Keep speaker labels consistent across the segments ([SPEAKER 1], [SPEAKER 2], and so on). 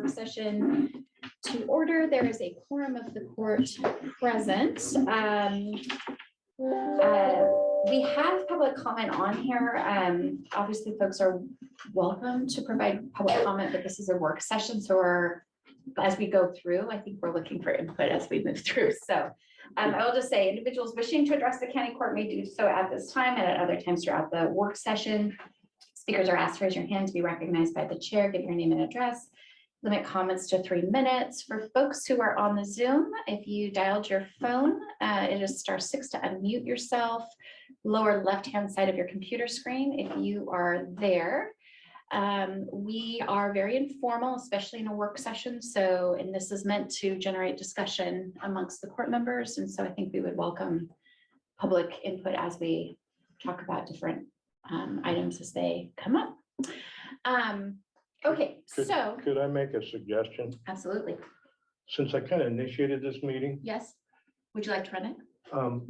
[SPEAKER 1] work session to order. There is a quorum of the court present. We have public comment on here. Obviously, folks are welcome to provide public comment, but this is a work session. So as we go through, I think we're looking for input as we move through. So I will just say individuals wishing to address the county court may do so at this time and at other times throughout the work session. Speakers are asked to raise your hand to be recognized by the chair, give your name and address. Limit comments to 3 minutes. For folks who are on the Zoom, if you dialed your phone, it is *6 to unmute yourself. Lower left-hand side of your computer screen, if you are there. We are very informal, especially in a work session. So, and this is meant to generate discussion amongst the court members. And so I think we would welcome public input as we talk about different items as they come up. Okay, so.
[SPEAKER 2] Could I make a suggestion?
[SPEAKER 1] Absolutely.
[SPEAKER 2] Since I kind of initiated this meeting,
[SPEAKER 1] Yes. Would you like to run it? No.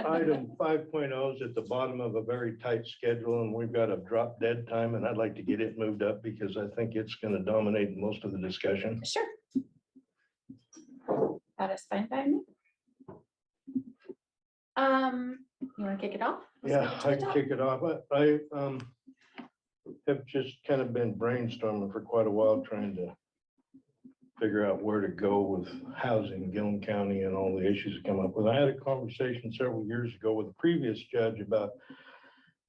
[SPEAKER 2] item 5.0 is at the bottom of a very tight schedule and we've got a drop dead time and I'd like to get it moved up because I think it's going to dominate most of the discussion.
[SPEAKER 1] Sure. That is fine by me. You want to kick it off?
[SPEAKER 2] Yeah, I can kick it off. I have just kind of been brainstorming for quite a while trying to figure out where to go with housing in Gilliam County and all the issues that come up with. I had a conversation several years ago with a previous judge about,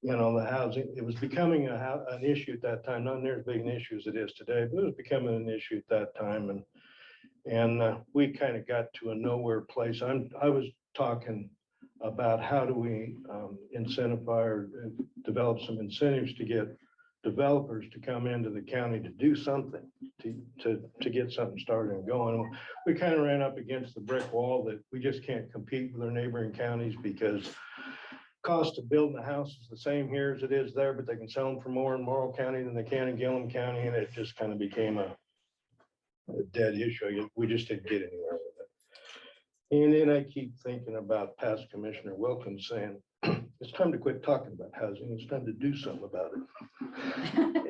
[SPEAKER 2] the housing. It was becoming an issue at that time, not near as big an issue as it is today, but it was becoming an issue at that time. And we kind of got to a nowhere place. I was talking about how do we incentivize or develop some incentives to get developers to come into the county to do something, to get something started and going. We kind of ran up against the brick wall that we just can't compete with our neighboring counties because cost of building a house is the same here as it is there, but they can sell them for more in Morrow County than they can in Gilliam County. And it just kind of became a dead issue. We just didn't get anywhere with it. And then I keep thinking about past Commissioner Wilkins saying, it's time to quit talking about housing. It's time to do something about it.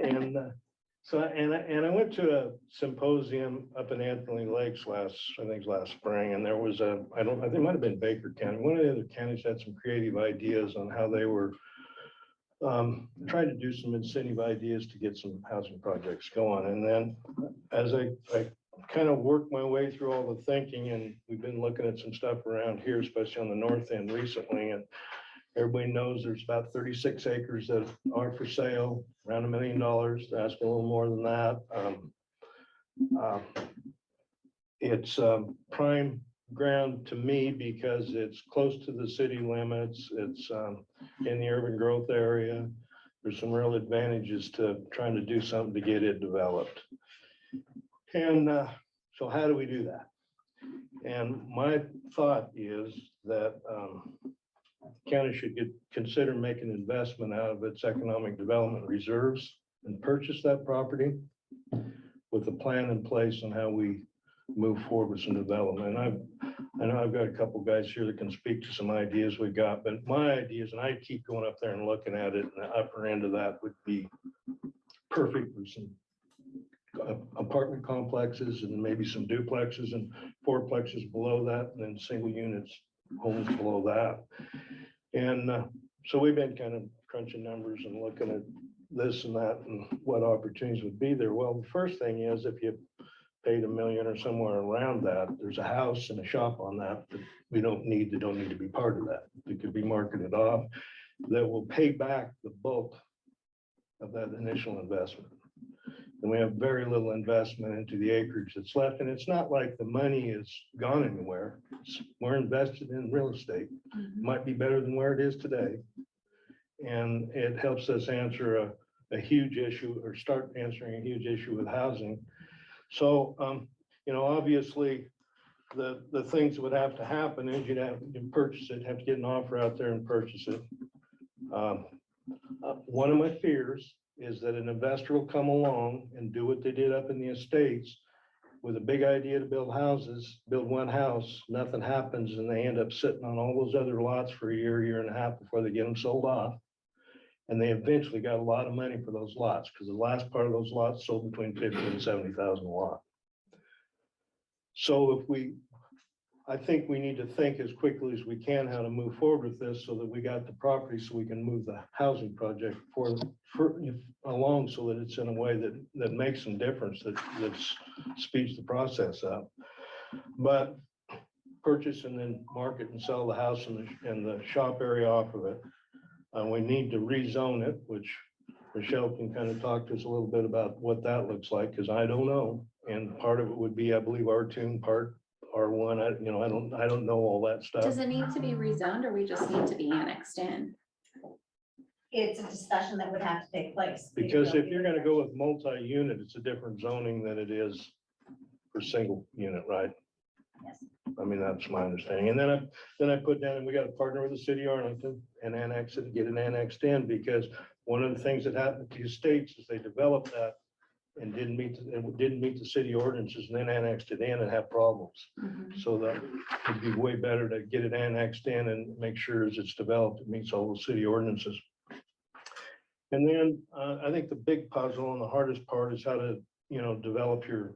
[SPEAKER 2] And I went to a symposium up in Anthony Lakes last spring, and there was I think it might have been Baker County. One of the other counties had some creative ideas on how they were trying to do some incentive ideas to get some housing projects going. And then as I kind of worked my way through all the thinking, and we've been looking at some stuff around here, especially on the north end recently, and everybody knows there's about 36 acres that are for sale, around $1 million. They're asking a little more than that. It's prime ground to me because it's close to the city limits. It's in the urban growth area. There's some real advantages to trying to do something to get it developed. And so how do we do that? And my thought is that county should consider making an investment out of its economic development reserves and purchase that property with a plan in place on how we move forward with some development. And I know I've got a couple guys here that can speak to some ideas we got, but my ideas, and I keep going up there and looking at it, and the upper end of that would be perfect for some apartment complexes and maybe some duplexes and fourplexes below that, and then single units homes below that. And so we've been kind of crunching numbers and looking at this and that and what opportunities would be there. Well, the first thing is if you paid $1 million or somewhere around that, there's a house and a shop on that that we don't need to be part of that. It could be marketed off that will pay back the bulk of that initial investment. And we have very little investment into the acreage that's left. And it's not like the money is gone anywhere. We're invested in real estate. Might be better than where it is today. And it helps us answer a huge issue, or start answering a huge issue with housing. So, obviously the things that would have to happen is you'd have to purchase it, have to get an offer out there and purchase it. One of my fears is that an investor will come along and do what they did up in the estates with a big idea to build houses, build one house, nothing happens, and they end up sitting on all those other lots for a year and a half before they get them sold off. And they eventually got a lot of money for those lots, because the last part of those lots sold between 50 and 70,000 a lot. So I think we need to think as quickly as we can how to move forward with this so that we got the property so we can move the housing project along so that it's in a way that makes some difference, that speeds the process up. But purchase and then market and sell the house and the shop area off of it. We need to rezone it, which Michelle can kind of talk to us a little bit about what that looks like, because I don't know. And part of it would be, I believe, R2, part R1. I don't know all that stuff.
[SPEAKER 1] Does it need to be rezoned or we just need to be annexed in?
[SPEAKER 3] It's a discussion that would have to take place.
[SPEAKER 2] Because if you're gonna go with multi-unit, it's a different zoning than it is for single unit, right?
[SPEAKER 3] Yes.
[SPEAKER 2] I mean, that's my understanding. And then I put down, and we got to partner with the city of Arlington and annex it, get it annexed in, because one of the things that happened to the estates is they developed that and didn't meet the city ordinances and then annexed it in and have problems. So that would be way better to get it annexed in and make sure as it's developed, it meets all the city ordinances. And then I think the big puzzle and the hardest part is how to, develop your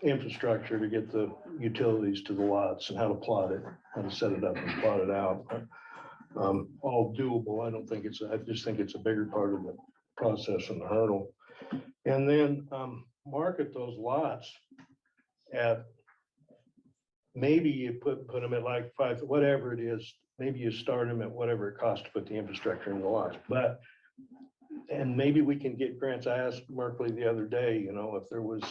[SPEAKER 2] infrastructure to get the utilities to the lots and how to plot it, how to set it up and plot it out. All doable. I just think it's a bigger part of the process and the hurdle. And then market those lots at, maybe you put them at like 5, whatever it is, maybe you start them at whatever it costs to put the infrastructure in the lots, and maybe we can get grants. I asked Merkley the other day, if there was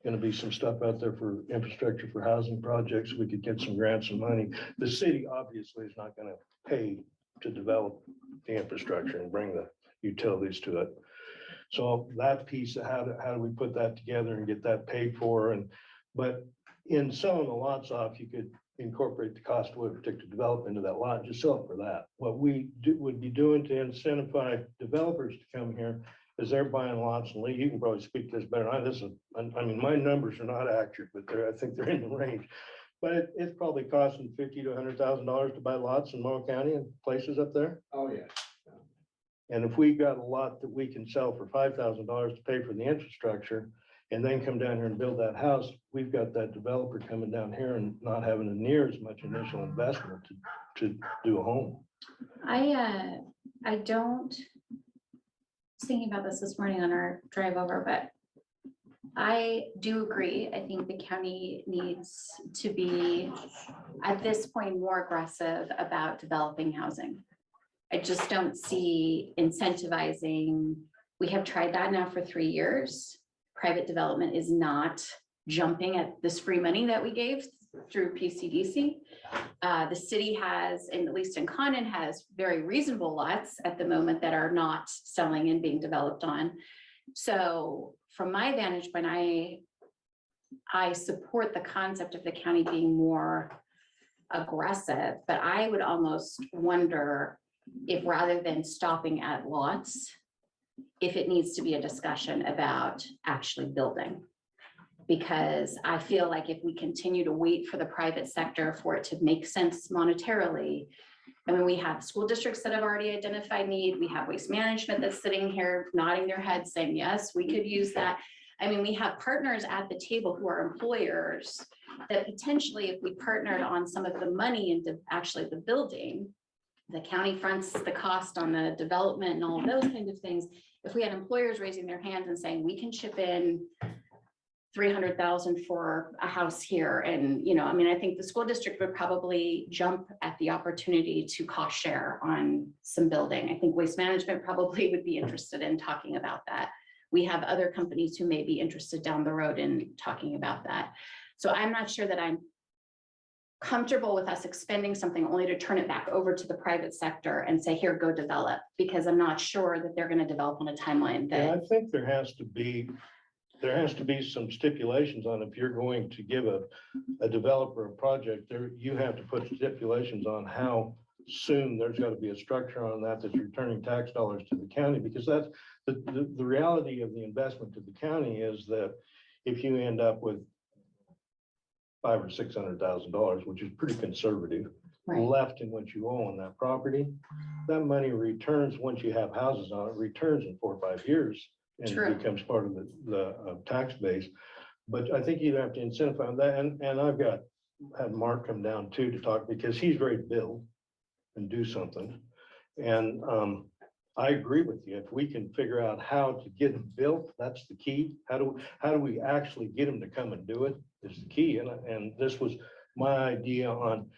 [SPEAKER 2] going to be some stuff out there for infrastructure for housing projects, we could get some grants and money. The city obviously is not going to pay to develop the infrastructure and bring the utilities to it. So that piece of how do we put that together and get that paid for? But in selling the lots off, you could incorporate the cost of what particular development into that lot and just sell it for that. What we would be doing to incentivize developers to come here is they're buying lots, and Lee, you can probably speak to this better. I mean, my numbers are not accurate, but I think they're in the range. But it's probably costing $50,000 to $100,000 to buy lots in Monroe County and places up there.
[SPEAKER 4] Oh, yeah.
[SPEAKER 2] And if we got a lot that we can sell for $5,000 to pay for the infrastructure and then come down here and build that house, we've got that developer coming down here and not having a near as much initial investment to do a home.
[SPEAKER 1] I don't, thinking about this morning on our drive over, but I do agree. I think the county needs to be, at this point, more aggressive about developing housing. I just don't see incentivizing. We have tried that now for 3 years. Private development is not jumping at this free money that we gave through PCDC. The city has, and at least in Condon, has very reasonable lots at the moment that are not selling and being developed on. So from my vantage point, I support the concept of the county being more aggressive, but I would almost wonder if, rather than stopping at lots, if it needs to be a discussion about actually building. Because I feel like if we continue to wait for the private sector for it to make sense monetarily, I mean, we have school districts that have already identified need. We have waste management that's sitting here nodding their heads saying, yes, we could use that. I mean, we have partners at the table who are employers that potentially, if we partnered on some of the money into actually the building, the county fronts the cost on the development and all of those kinds of things. If we had employers raising their hands and saying, we can chip in 300,000 for a house here. And, I mean, I think the school district would probably jump at the opportunity to cost share on some building. I think waste management probably would be interested in talking about that. We have other companies who may be interested down the road in talking about that. So I'm not sure that I'm comfortable with us expending something only to turn it back over to the private sector and say, here, go develop, because I'm not sure that they're going to develop on a timeline that.
[SPEAKER 2] Yeah, I think there has to be some stipulations on, if you're going to give a developer a project there, you have to put stipulations on how soon there's got to be a structure on that's returning tax dollars to the county, because that's the reality of the investment to the county is that if you end up with $500,000 or $600,000, which is pretty conservative,
[SPEAKER 1] Right.
[SPEAKER 2] left in what you owe on that property. That money returns, once you have houses on it, returns in 4 or 5 years and
[SPEAKER 1] True.
[SPEAKER 2] it becomes part of the tax base. But I think you'd have to incentivize that. And I've had Mark come down too to talk, because he's ready to build and do something. And I agree with you. If we can figure out how to get them built, that's the key. How do we actually get them to come and do it is the key. And this was my idea on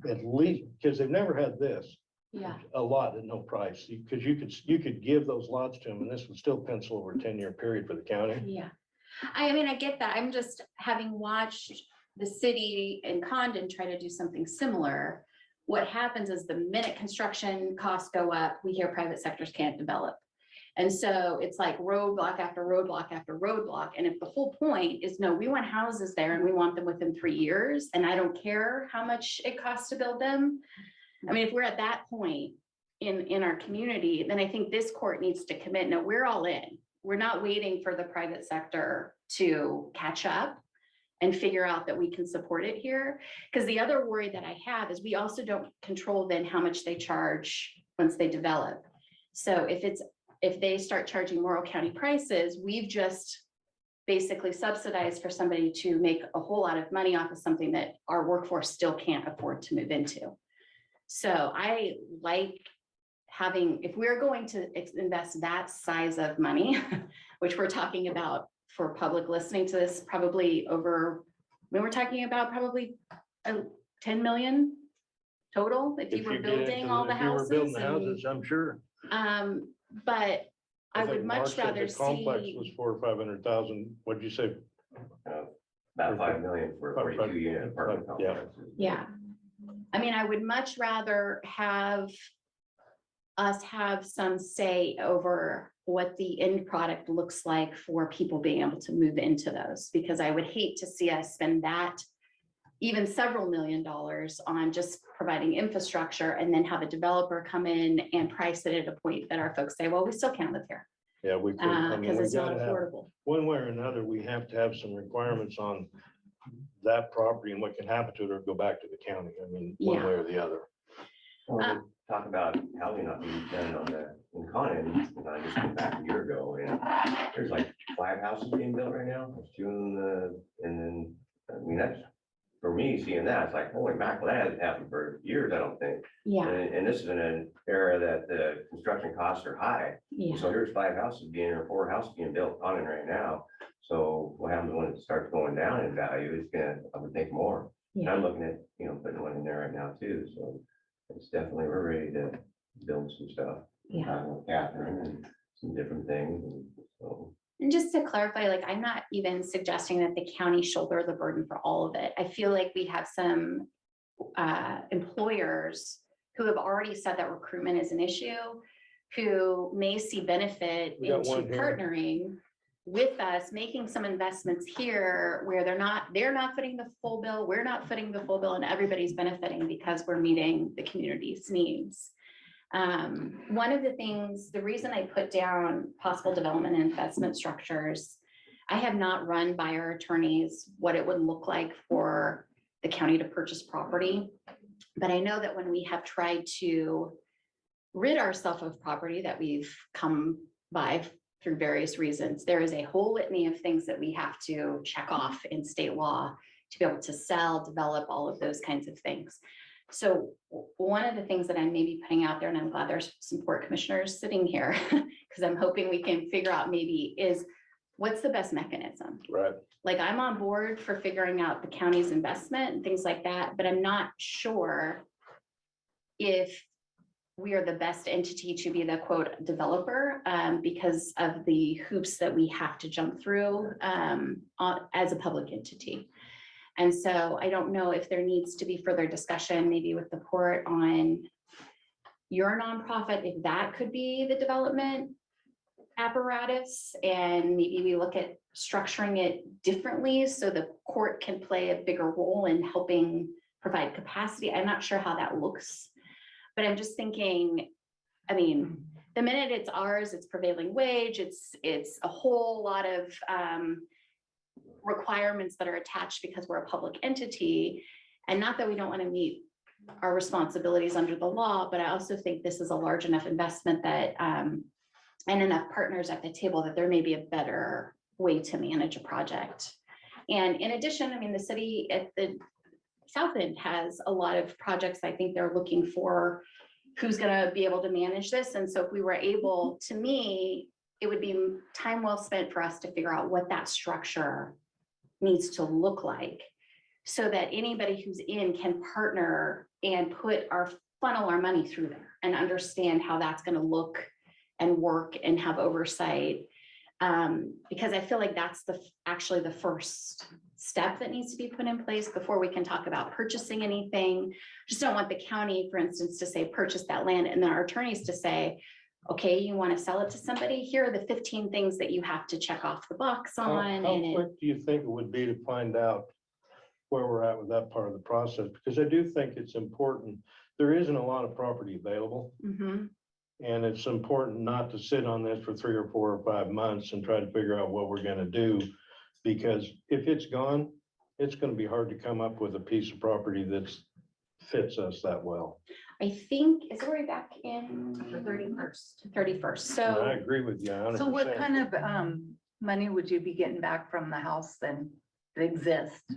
[SPEAKER 2] at least, because they've never had this,
[SPEAKER 1] Yeah.
[SPEAKER 2] a lot at no price. Because you could give those lots to them and this would still pencil over a 10-year period for the county.
[SPEAKER 1] Yeah. I mean, I get that. I'm just having watched the city and Condon try to do something similar. What happens is the minute construction costs go up, we hear private sectors can't develop. And so it's like roadblock after roadblock after roadblock. And if the whole point is, no, we want houses there and we want them within 3 years, and I don't care how much it costs to build them. I mean, if we're at that point in our community, then I think this court needs to commit. No, we're all in. We're not waiting for the private sector to catch up and figure out that we can support it here. Because the other worry that I have is we also don't control then how much they charge once they develop. So if they start charging Morrow County prices, we've just basically subsidized for somebody to make a whole lot of money off of something that our workforce still can't afford to move into. So I like having, if we're going to invest that size of money, which we're talking about for public listening to this, probably over, when we're talking about probably 10 million total, if you were building all the houses.
[SPEAKER 2] If you were building the houses, I'm sure.
[SPEAKER 1] But I would
[SPEAKER 2] think Mark
[SPEAKER 1] much
[SPEAKER 2] said
[SPEAKER 1] rather
[SPEAKER 2] the complex
[SPEAKER 1] see.
[SPEAKER 2] was 400,000 or 500,000. What'd you say?
[SPEAKER 4] About 5 million for a 42 unit apartment
[SPEAKER 2] Yeah.
[SPEAKER 4] complex.
[SPEAKER 1] Yeah. I mean, I would much rather have us have some say over what the end product looks like for people being able to move into those, because I would hate to see us spend that even several $1 million on just providing infrastructure and then have a developer come in and price it at a point that our folks say, well, we still can't live here
[SPEAKER 2] Yeah, we could. I mean,
[SPEAKER 1] because
[SPEAKER 2] we
[SPEAKER 1] it's not
[SPEAKER 2] gotta have,
[SPEAKER 1] affordable.
[SPEAKER 2] one way or another, we have to have some requirements on that property and what can happen to it or go back to the county. I mean, one
[SPEAKER 1] Yeah.
[SPEAKER 2] way or the other.
[SPEAKER 4] Well, we talk about housing not being done in Conan, and I just came back a year ago, and there's like 5 houses being built right now. There's 2 and then, I mean, that's, for me, seeing that, it's like, holy mackerel, that hasn't happened for years, I don't think.
[SPEAKER 1] Yeah,
[SPEAKER 4] And this is in an era that the construction costs are high.
[SPEAKER 1] yeah,
[SPEAKER 4] So there's 5 houses being, or 4 houses being built on it right now. So what happens when it starts going down in value is gonna, I would think more. And
[SPEAKER 1] yeah.
[SPEAKER 4] I'm looking at, putting one in there right now too, so it's definitely, we're ready to build some stuff.
[SPEAKER 1] Yeah.
[SPEAKER 4] With Catherine and some different things, and so.
[SPEAKER 1] And just to clarify, like, I'm not even suggesting that the county shoulder the burden for all of it. I feel like we have some employers who have already said that recruitment is an issue, who may see benefit
[SPEAKER 2] We got
[SPEAKER 1] into
[SPEAKER 2] one here.
[SPEAKER 1] partnering with us, making some investments here where they're not footing the full bill, we're not footing the full bill, and everybody's benefiting because we're meeting the community's needs. One of the things, the reason I put down possible development and investment structures, I have not run by our attorneys what it would look like for the county to purchase property. But I know that when we have tried to rid ourselves of property that we've come by through various reasons, there is a whole litany of things that we have to check off in state law to be able to sell, develop, all of those kinds of things. So one of the things that I'm maybe putting out there, and I'm glad there's some port commissioners sitting here, because I'm hoping we can figure out maybe is what's the best mechanism?
[SPEAKER 2] Right.
[SPEAKER 1] Like, I'm on board for figuring out the county's investment and things like that, but I'm not sure if we are the best entity to be the quote developer because of the hoops that we have to jump through as a public entity. And so I don't know if there needs to be further discussion, maybe with the port on your nonprofit, if that could be the development apparatus, and maybe we look at structuring it differently so the court can play a bigger role in helping provide capacity. I'm not sure how that looks, but I'm just thinking, I mean, the minute it's ours, it's prevailing wage, it's a whole lot of requirements that are attached because we're a public entity. And not that we don't want to meet our responsibilities under the law, but I also think this is a large enough investment that, and enough partners at the table that there may be a better way to manage a project. And in addition, I mean, the city at the south end has a lot of projects. I think they're looking for who's gonna be able to manage this. And so if we were able, to me, it would be time well spent for us to figure out what that structure needs to look like, so that anybody who's in can partner and funnel our money through there and understand how that's gonna look and work and have oversight. Because I feel like that's actually the first step that needs to be put in place before we can talk about purchasing anything. Just don't want the county, for instance, to say, purchase that land, and then our attorneys to say, okay, you want to sell it to somebody? Here are the 15 things that you have to check off the box
[SPEAKER 2] How
[SPEAKER 1] on.
[SPEAKER 2] how
[SPEAKER 1] And it,
[SPEAKER 2] quick do you think it would be to find out where we're at with that part of the process? Because I do think it's important. There isn't a lot of property available.
[SPEAKER 1] Mhm.
[SPEAKER 2] And it's important not to sit on this for 3 or 4 or 5 months and try to figure out what we're gonna do. Because if it's gone, it's gonna be hard to come up with a piece of property that fits us that well.
[SPEAKER 1] I think, is it already back in
[SPEAKER 3] The 31st.
[SPEAKER 1] 31st?
[SPEAKER 2] And I
[SPEAKER 1] So
[SPEAKER 2] agree with you 100%.
[SPEAKER 5] So what kind of money would you be getting back from the house then that exists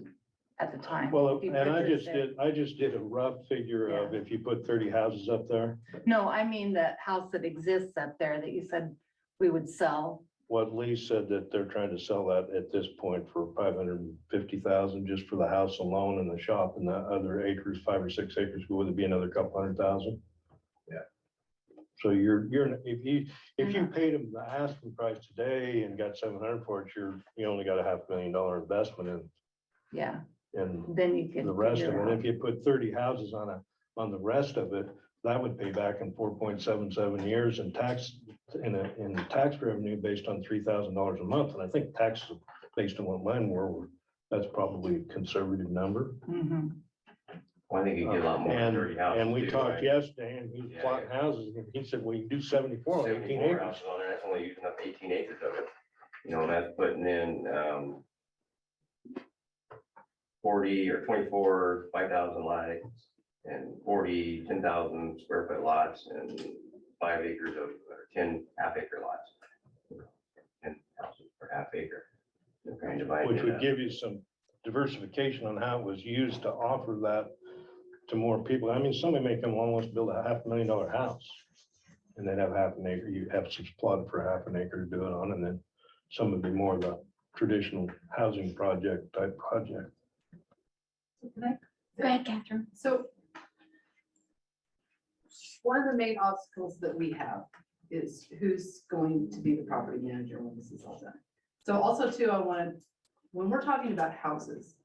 [SPEAKER 5] at the time?
[SPEAKER 2] Well,
[SPEAKER 5] if you
[SPEAKER 2] and
[SPEAKER 5] purchased it?
[SPEAKER 2] I just did a rough figure of if you put 30 houses up there,
[SPEAKER 5] No, I mean the house that exists up there that you said we would sell.
[SPEAKER 2] what Lee said that they're trying to sell that at this point for 550,000 just for the house alone and the shop, and the other acres, 5 or 6 acres, would it be another couple $100,000?
[SPEAKER 4] Yeah.
[SPEAKER 2] So if you paid them the asking price today and got 700 for it, you only got a $500,000 investment
[SPEAKER 5] Yeah,
[SPEAKER 2] in
[SPEAKER 5] then you could.
[SPEAKER 2] the rest of
[SPEAKER 5] figure
[SPEAKER 2] it.
[SPEAKER 5] out.
[SPEAKER 2] If you put 30 houses on the rest of it, that would pay back in 4.77 years in tax, in tax revenue based on $3,000 a month. And I think taxes based on what mine were, that's probably a conservative number.
[SPEAKER 5] Mhm.
[SPEAKER 4] Well, I think you get a lot more than 30 houses.
[SPEAKER 2] And we
[SPEAKER 4] too,
[SPEAKER 2] talked
[SPEAKER 4] right?
[SPEAKER 2] yesterday, and he was
[SPEAKER 4] Yeah,
[SPEAKER 2] plotting houses, and he said, well, you can do 74 on 18
[SPEAKER 4] 74
[SPEAKER 2] acres.
[SPEAKER 4] houses on there, that's only using up 18 acres of it. You know, that's putting in 40 or 24, 5,000 lights, and 40, 10,000 square foot lots, and 5 acres of, or 10 half-acre lots. 10 houses per half acre. Okay, divided
[SPEAKER 2] Which
[SPEAKER 4] it
[SPEAKER 2] would
[SPEAKER 4] up.
[SPEAKER 2] give you some diversification on how it was used to offer that to more people. I mean, somebody may come along, wants to build a $500,000 house. And they'd have half an acre, you have some plotted for half an acre to do it on, and then some would be more of the traditional housing project type project.
[SPEAKER 1] go ahead, Catherine.
[SPEAKER 6] So one of the main obstacles that we have is who's going to be the property manager when this is all done. So also too, when we're talking about houses,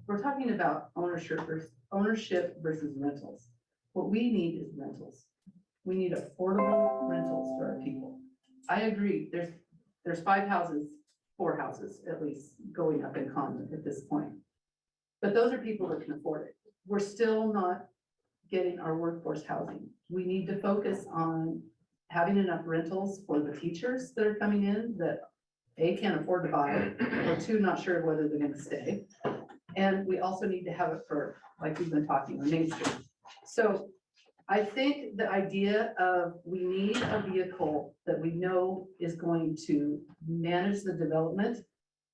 [SPEAKER 6] we're talking about ownership versus rentals. What we need is rentals. We need affordable rentals for our people. I agree, there's 4 houses at least going up in Condon at this point. But those are people that can afford it. We're still not getting our workforce housing. We need to focus on having enough rentals for the teachers that are coming in that A, can't afford to buy it, or 2, not sure whether they're gonna stay. And we also need to have it for, like we've been talking, on Main Street. So I think the idea of we need a vehicle that we know is going to manage the development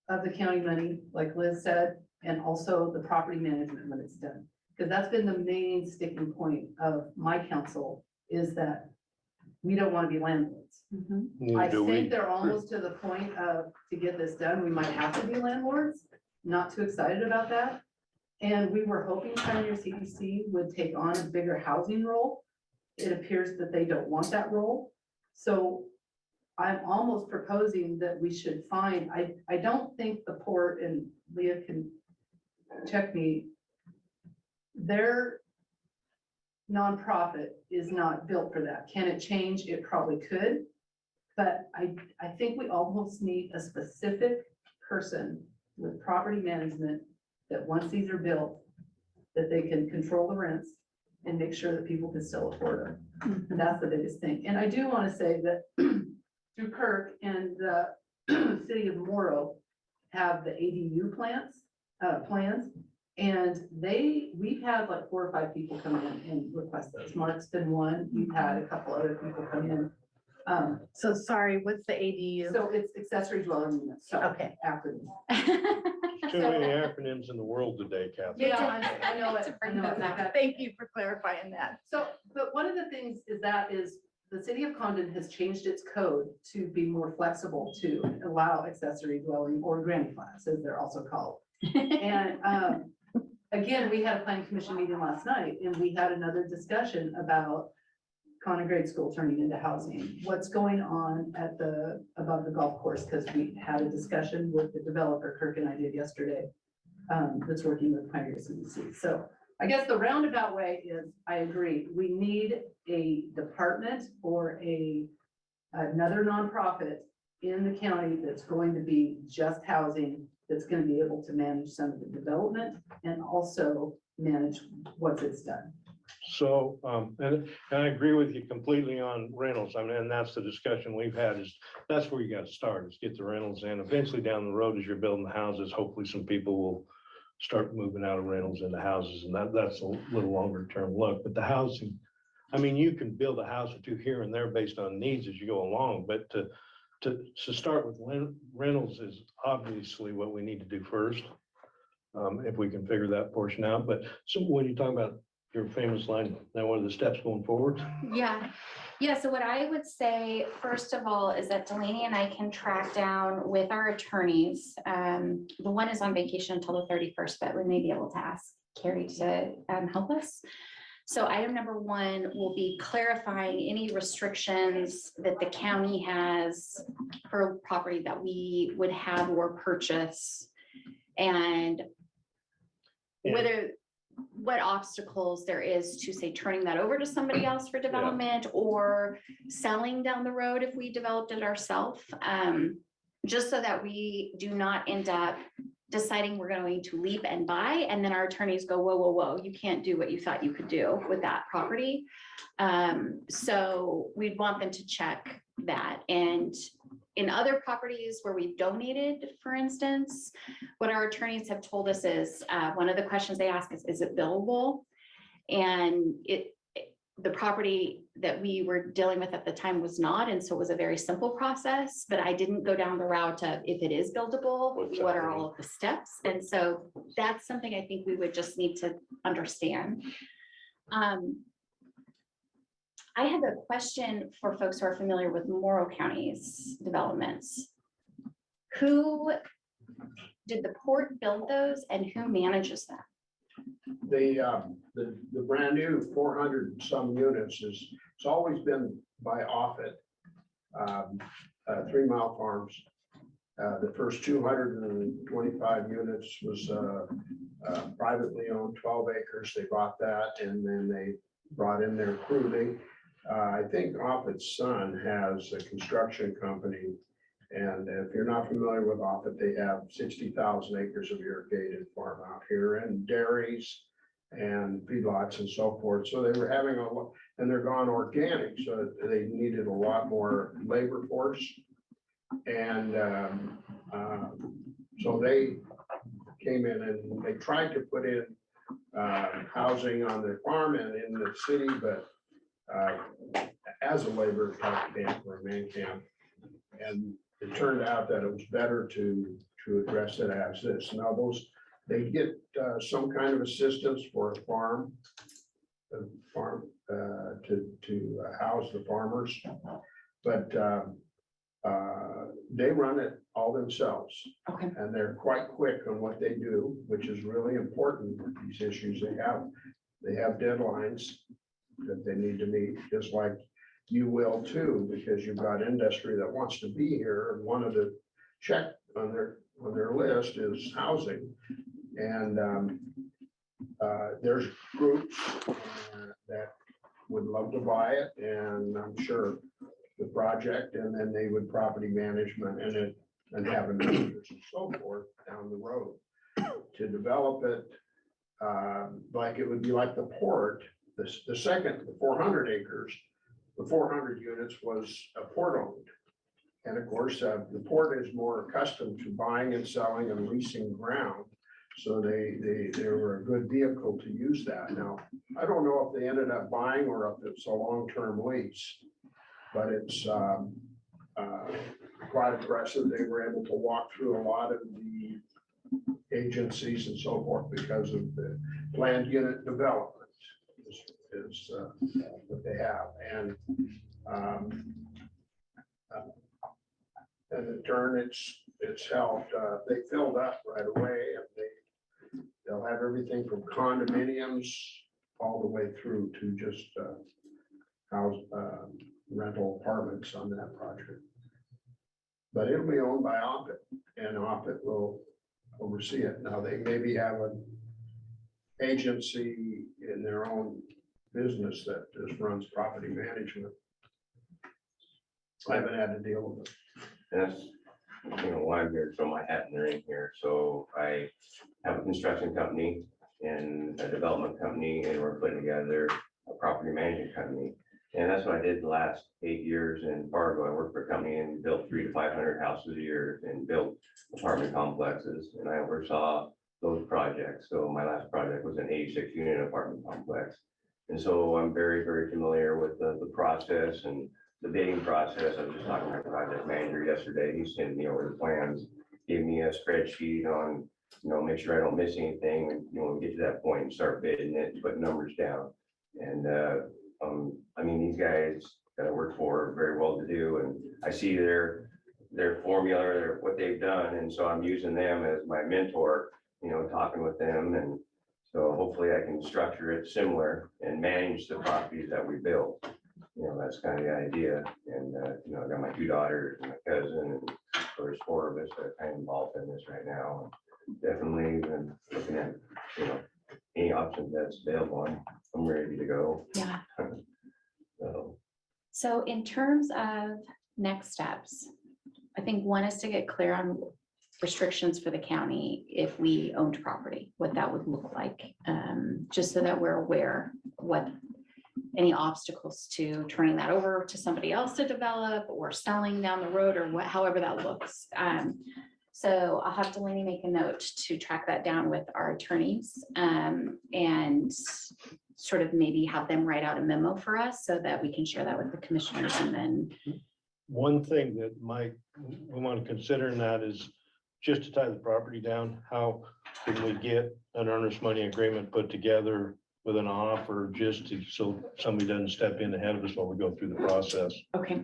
[SPEAKER 6] of the county money, like Liz said, and also the property management when it's done. Because that's been the main sticking point of my council, is that we don't want to be landlords.
[SPEAKER 2] Neither
[SPEAKER 6] I
[SPEAKER 2] do we.
[SPEAKER 6] think they're almost to the point of, to get this done, we might have to be landlords, not too excited about that. And we were hoping Pioneer CDC would take on a bigger housing role. It appears that they don't want that role. So I'm almost proposing that we should find, I don't think the port, and Leah can check me, their nonprofit is not built for that. Can it change? It probably could. But I think we almost need a specific person with property management that once these are built, that they can control the rents and make sure that people can still afford them. And that's the biggest thing. And I do want to say that through Kirk and the city of Morrow have the ADU plans, And we've had like 4 or 5 people come in and request those. Mark's been one, we've had a couple other people come in.
[SPEAKER 5] So sorry, what's the ADU?
[SPEAKER 6] So it's accessory dwelling units. So
[SPEAKER 5] Okay.
[SPEAKER 6] acronym.
[SPEAKER 2] Too many acronyms in the world today, Kathy.
[SPEAKER 6] Yeah, I know it.
[SPEAKER 1] To bring
[SPEAKER 6] I know
[SPEAKER 1] those
[SPEAKER 6] it.
[SPEAKER 1] out.
[SPEAKER 5] Thank you for clarifying that.
[SPEAKER 6] So, but one of the things is the city of Condon has changed its code to be more flexible to allow accessory dwelling or granny flats, as they're also called. And again, we had a planning commission meeting last night and we had another discussion about Condon Grade School turning into housing. What's going on above the golf course? Because we had a discussion with the developer, Kirk and I did yesterday, that's working with Pioneer CDC. So I guess the roundabout way is, I agree, we need a department or another nonprofit in the county that's going to be just housing, that's going to be able to manage some of the development and also manage what it's done.
[SPEAKER 2] So, and I agree with you completely on rentals. I mean, and that's the discussion we've had is, that's where you gotta start, is get the rentals in. Eventually down the road, as you're building the houses, hopefully some people will start moving out of rentals into houses, and that's a little longer term look. But the housing, I mean, you can build a house or two here and there based on needs as you go along, but to start with rentals is obviously what we need to do first. If we can figure that portion out. But so when you talk about your famous line, now what are the steps going forward?
[SPEAKER 1] Yeah, so what I would say, first of all, is that Delaney and I can track down with our attorneys. The one is on vacation until the 31st, but we may be able to ask Carrie to help us. So item number 1 will be clarifying any restrictions that the county has for property that we would have or purchase. And what obstacles there is to, say, turning that over to somebody else for development or selling down the road if we developed it ourselves. Just so that we do not end up deciding we're going to leap and buy, and then our attorneys go, whoa, you can't do what you thought you could do with that property. So we'd want them to check that. And in other properties where we've donated, for instance, what our attorneys have told us is, one of the questions they ask is it buildable? And the property that we were dealing with at the time was not, and so it was a very simple process, but I didn't go down the route of, if it is buildable, what are all of the steps? And so that's something I think we would just need to understand. I have a question for folks who are familiar with Morrow County's developments. Who did the port build those and who manages them?
[SPEAKER 7] The brand new 400 some units it's always been by Offutt, 3 Mile Farms. The first 225 units was privately owned, 12 acres. They bought that and then they brought in their crew. I think Offutt's son has a construction company. And if you're not familiar with Offutt, they have 60,000 acres of irrigated farm out here and dairies and feedlots and so forth. So they were having a lot, and they're gone organic, so they needed a lot more labor force. And so they came in and they tried to put in housing on their farm and in the city, but as a labor type camp or a man camp. And it turned out that it was better to address it as this. Now they get some kind of assistance for a farm to house the farmers, but they run it all themselves.
[SPEAKER 1] Okay.
[SPEAKER 7] And they're quite quick on what they do, which is really important with these issues they have. They have deadlines that they need to meet, just like you will too, because you've got industry that wants to be here. And one of the check on their list is housing. And there's groups that would love to buy it, and I'm sure the project, and then they would property management in it and have investors and so forth down the road to develop it. Like it would be like the port, the second, the 400 acres, the 400 units was a port owned. And of course, the port is more accustomed to buying and selling and leasing ground. So they were a good vehicle to use that. Now, I don't know if they ended up buying or if it's a long-term lease, but it's quite aggressive. They were able to walk through a lot of the agencies and so forth because of the planned unit development is what they have. And in turn, it's helped. They filled up right away, and they'll have everything from condominiums all the way through to just house rental apartments on that project. But it'll be owned by Offutt, and Offutt will oversee it. Now, they maybe have an agency in their own business that just runs property management. I haven't had to deal with it.
[SPEAKER 4] And that's, why I'm here, throw my hat in the ring here. So I have a construction company and a development company, and we're putting together a property management company. And that's what I did the last 8 years in Fargo. I worked for a company and built 300 to 500 houses a year and built apartment complexes. And I oversaw those projects. So my last project was an 86 unit apartment complex. And so I'm very, very familiar with the process and the bidding process. I was just talking to my project manager yesterday. He sent me over the plans, gave me a spreadsheet on, make sure I don't miss anything. And, we get to that point and start bidding it, put numbers down. And, these guys that I work for are very well to do, and I see their formula, what they've done. And so I'm using them as my mentor, talking with them. And so hopefully I can structure it similar and manage the properties that we build. That's kind of the idea. And, I got my 2 daughters and my cousin, and so there's 4 of us that are kind of involved in this right now. And definitely been looking at, any options that's available. I'm ready to go.
[SPEAKER 1] Yeah.
[SPEAKER 4] So,
[SPEAKER 1] So in terms of next steps, I think one is to get clear on restrictions for the county if we owned property, what that would look like, just so that we're aware what any obstacles to turning that over to somebody else to develop or selling down the road or however that looks. So I'll have Delaney make a note to track that down with our attorneys and sort of maybe have them write out a memo for us so that we can share that with the commissioners. And then
[SPEAKER 2] One thing that we want to consider in that is just to tie the property down, how can we get an earnest money agreement put together with an offer so somebody doesn't step in ahead of us while we go through the process.
[SPEAKER 1] okay.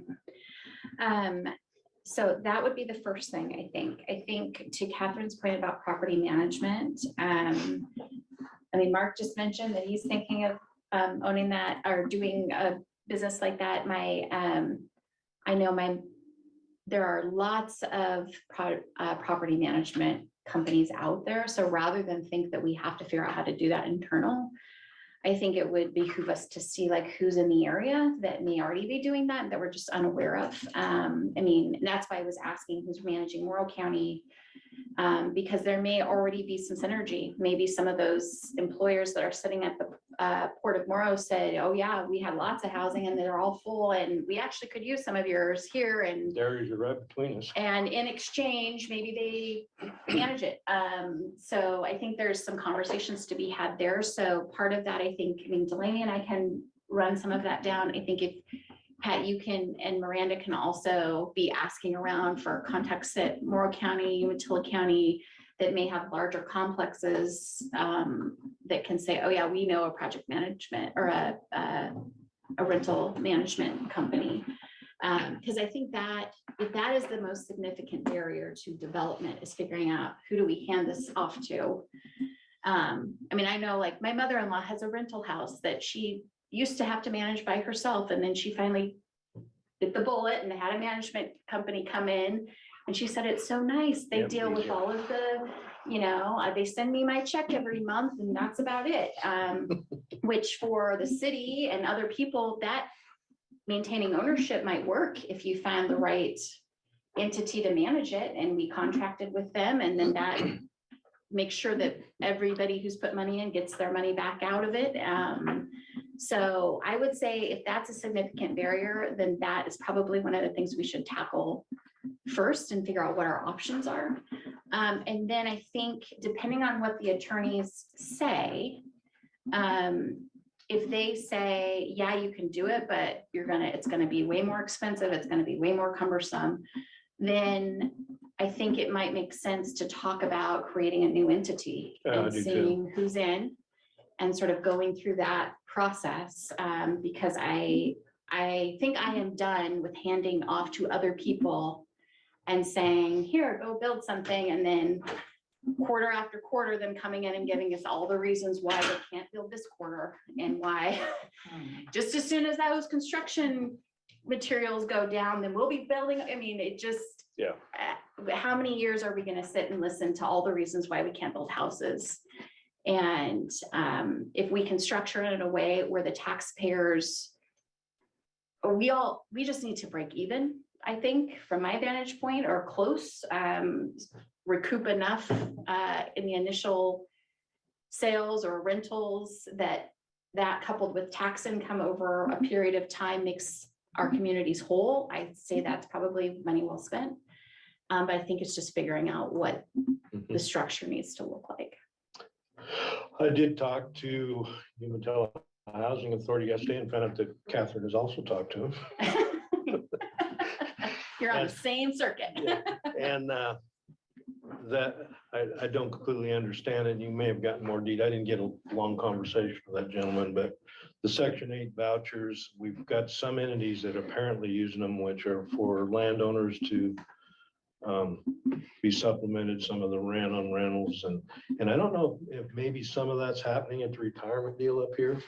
[SPEAKER 1] So that would be the first thing, I think. I think to Catherine's point about property management, Mark just mentioned that he's thinking of owning that or doing a business like that. I know there are lots of property management companies out there. So rather than think that we have to figure out how to do that internal, I think it would behoove us to see who's in the area that may already be doing that we're just unaware of. That's why I was asking who's managing Morrow County, because there may already be some synergy. Maybe some of those employers that are sitting at the Port of Morrow said, oh yeah, we had lots of housing and they're all full and we actually could use some of yours here. And
[SPEAKER 2] Areas are right between us.
[SPEAKER 1] And in exchange, maybe they manage it. So I think there's some conversations to be had there. So part of that, I think, Delaney and I can run some of that down. I think if Pat, you can, and Miranda can also be asking around for contacts at Morrow County, Umatilla County, that may have larger complexes that can say, oh yeah, we know a project management or a rental management company. Because I think that if that is the most significant barrier to development is figuring out who do we hand this off to. I know my mother-in-law has a rental house that she used to have to manage by herself. And then she finally bit the bullet and had a management company come in. And she said, it's so nice. They deal with all of the, they send me my check every month and that's about it. Which for the city and other people, that maintaining ownership might work if you find the right entity to manage it. And we contracted with them, and then that makes sure that everybody who's put money in gets their money back out of it. So I would say if that's a significant barrier, then that is probably one of the things we should tackle first and figure out what our options are. And then I think depending on what the attorneys say, if they say, yeah, you can do it, but it's gonna be way more expensive, it's gonna be way more cumbersome, then I think it might make sense to talk about creating a new entity
[SPEAKER 2] Yeah, I
[SPEAKER 1] and
[SPEAKER 2] do too.
[SPEAKER 1] seeing who's in and sort of going through that process, because I think I am done with handing off to other people and saying, here, go build something, and then quarter after quarter, them coming in and giving us all the reasons why they can't build this quarter and why. Just as soon as those construction materials go down, then we'll be building. I mean, it just.
[SPEAKER 2] Yeah.
[SPEAKER 1] How many years are we gonna sit and listen to all the reasons why we can't build houses? And if we can structure it in a way where the taxpayers, we just need to break even, I think, from my vantage point, or close, recoup enough in the initial sales or rentals that coupled with tax income over a period of time makes our communities whole. I'd say that's probably money well spent. But I think it's just figuring out what the structure needs to look like.
[SPEAKER 2] I did talk to Umatilla Housing Authority yesterday and found out that Catherine has also talked to him.
[SPEAKER 1] You're on the same circuit.
[SPEAKER 2] Yeah. And that, I don't completely understand it. You may have gotten more detail. I didn't get a long conversation with that gentleman, but the Section 8 vouchers, we've got some entities that are apparently using them, which are for landowners to be supplemented, some of the rent on rentals. And I don't know if maybe some of that's happening at the retirement deal up here.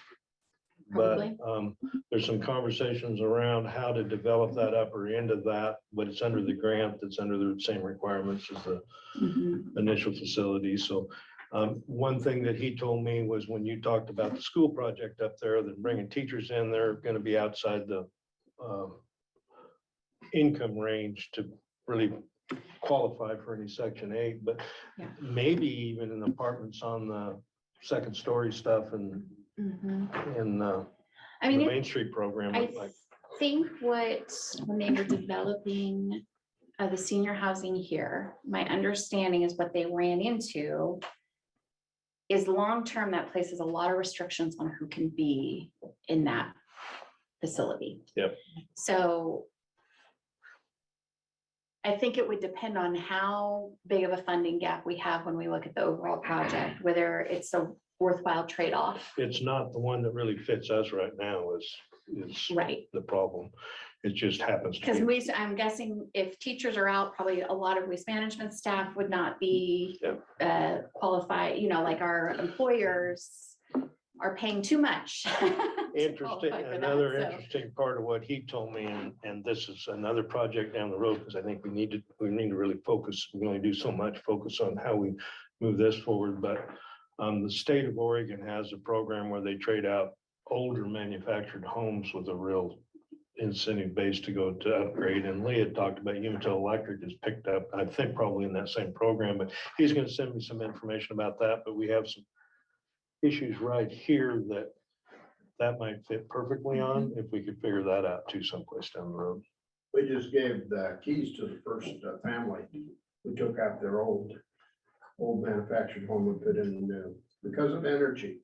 [SPEAKER 2] But
[SPEAKER 1] Probably.
[SPEAKER 2] there's some conversations around how to develop that upper end of that, but it's under the grant, that's under the same requirements as the
[SPEAKER 1] Mhm.
[SPEAKER 2] initial facility. So one thing that he told me was when you talked about the school project up there, that bringing teachers in, they're going to be outside the income range to really qualify for any Section 8, but
[SPEAKER 1] Yeah.
[SPEAKER 2] maybe even in apartments on the second story stuff and
[SPEAKER 1] Mhm.
[SPEAKER 2] in
[SPEAKER 1] I
[SPEAKER 2] the
[SPEAKER 1] mean,
[SPEAKER 2] Main Street program.
[SPEAKER 1] I
[SPEAKER 2] like
[SPEAKER 1] think when they were developing the senior housing here, my understanding is what they ran into is long-term, that place has a lot of restrictions on who can be in that facility.
[SPEAKER 2] Yep.
[SPEAKER 1] So I think it would depend on how big of a funding gap we have when we look at the overall project, whether it's a worthwhile trade-off.
[SPEAKER 2] It's not the one that really fits us right now is
[SPEAKER 1] Right.
[SPEAKER 2] the problem. It just happens to
[SPEAKER 1] Because
[SPEAKER 2] be.
[SPEAKER 1] I'm guessing if teachers are out, probably a lot of waste management staff would not be qualified, like our employers are paying too much. to
[SPEAKER 2] Interesting.
[SPEAKER 1] qualify for that,
[SPEAKER 2] Another
[SPEAKER 1] so.
[SPEAKER 2] interesting part of what he told me, and this is another project down the road, because I think we need to really focus. We only do so much, focus on how we move this forward. But the state of Oregon has a program where they trade out older manufactured homes with a real incentive base to go to upgrade. And Lee had talked about Umatilla Electric has picked up, I think probably in that same program, but he's going to send me some information about that. But we have some issues right here that might fit perfectly on if we could figure that out too someplace down the road.
[SPEAKER 7] We just gave the keys to the first family. We took out their old manufactured home and put in the new because of energy.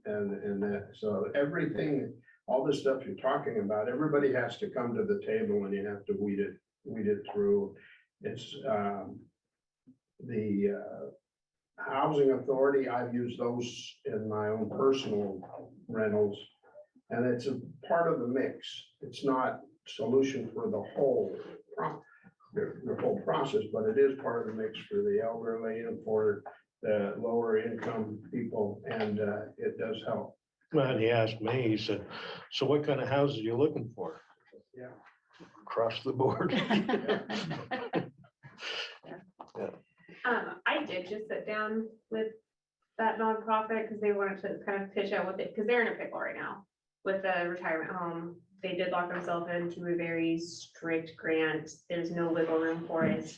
[SPEAKER 7] And that, so everything, all this stuff you're talking about, everybody has to come to the table and you have to weed it through. It's the housing authority, I've used those in my own personal rentals. And it's a part of the mix. It's not solution for the whole process, but it is part of the mix for the elderly and for the lower income people, and it does help.
[SPEAKER 2] Well, and he asked me, he said, so what kind of houses are you looking for?
[SPEAKER 7] Yeah.
[SPEAKER 2] Across the board.
[SPEAKER 8] I did just sit down with that nonprofit because they wanted to kind of pitch out with it, because they're in a pickle right now with the retirement home. They did lock themselves into a very strict grant. There's no wiggle room for it.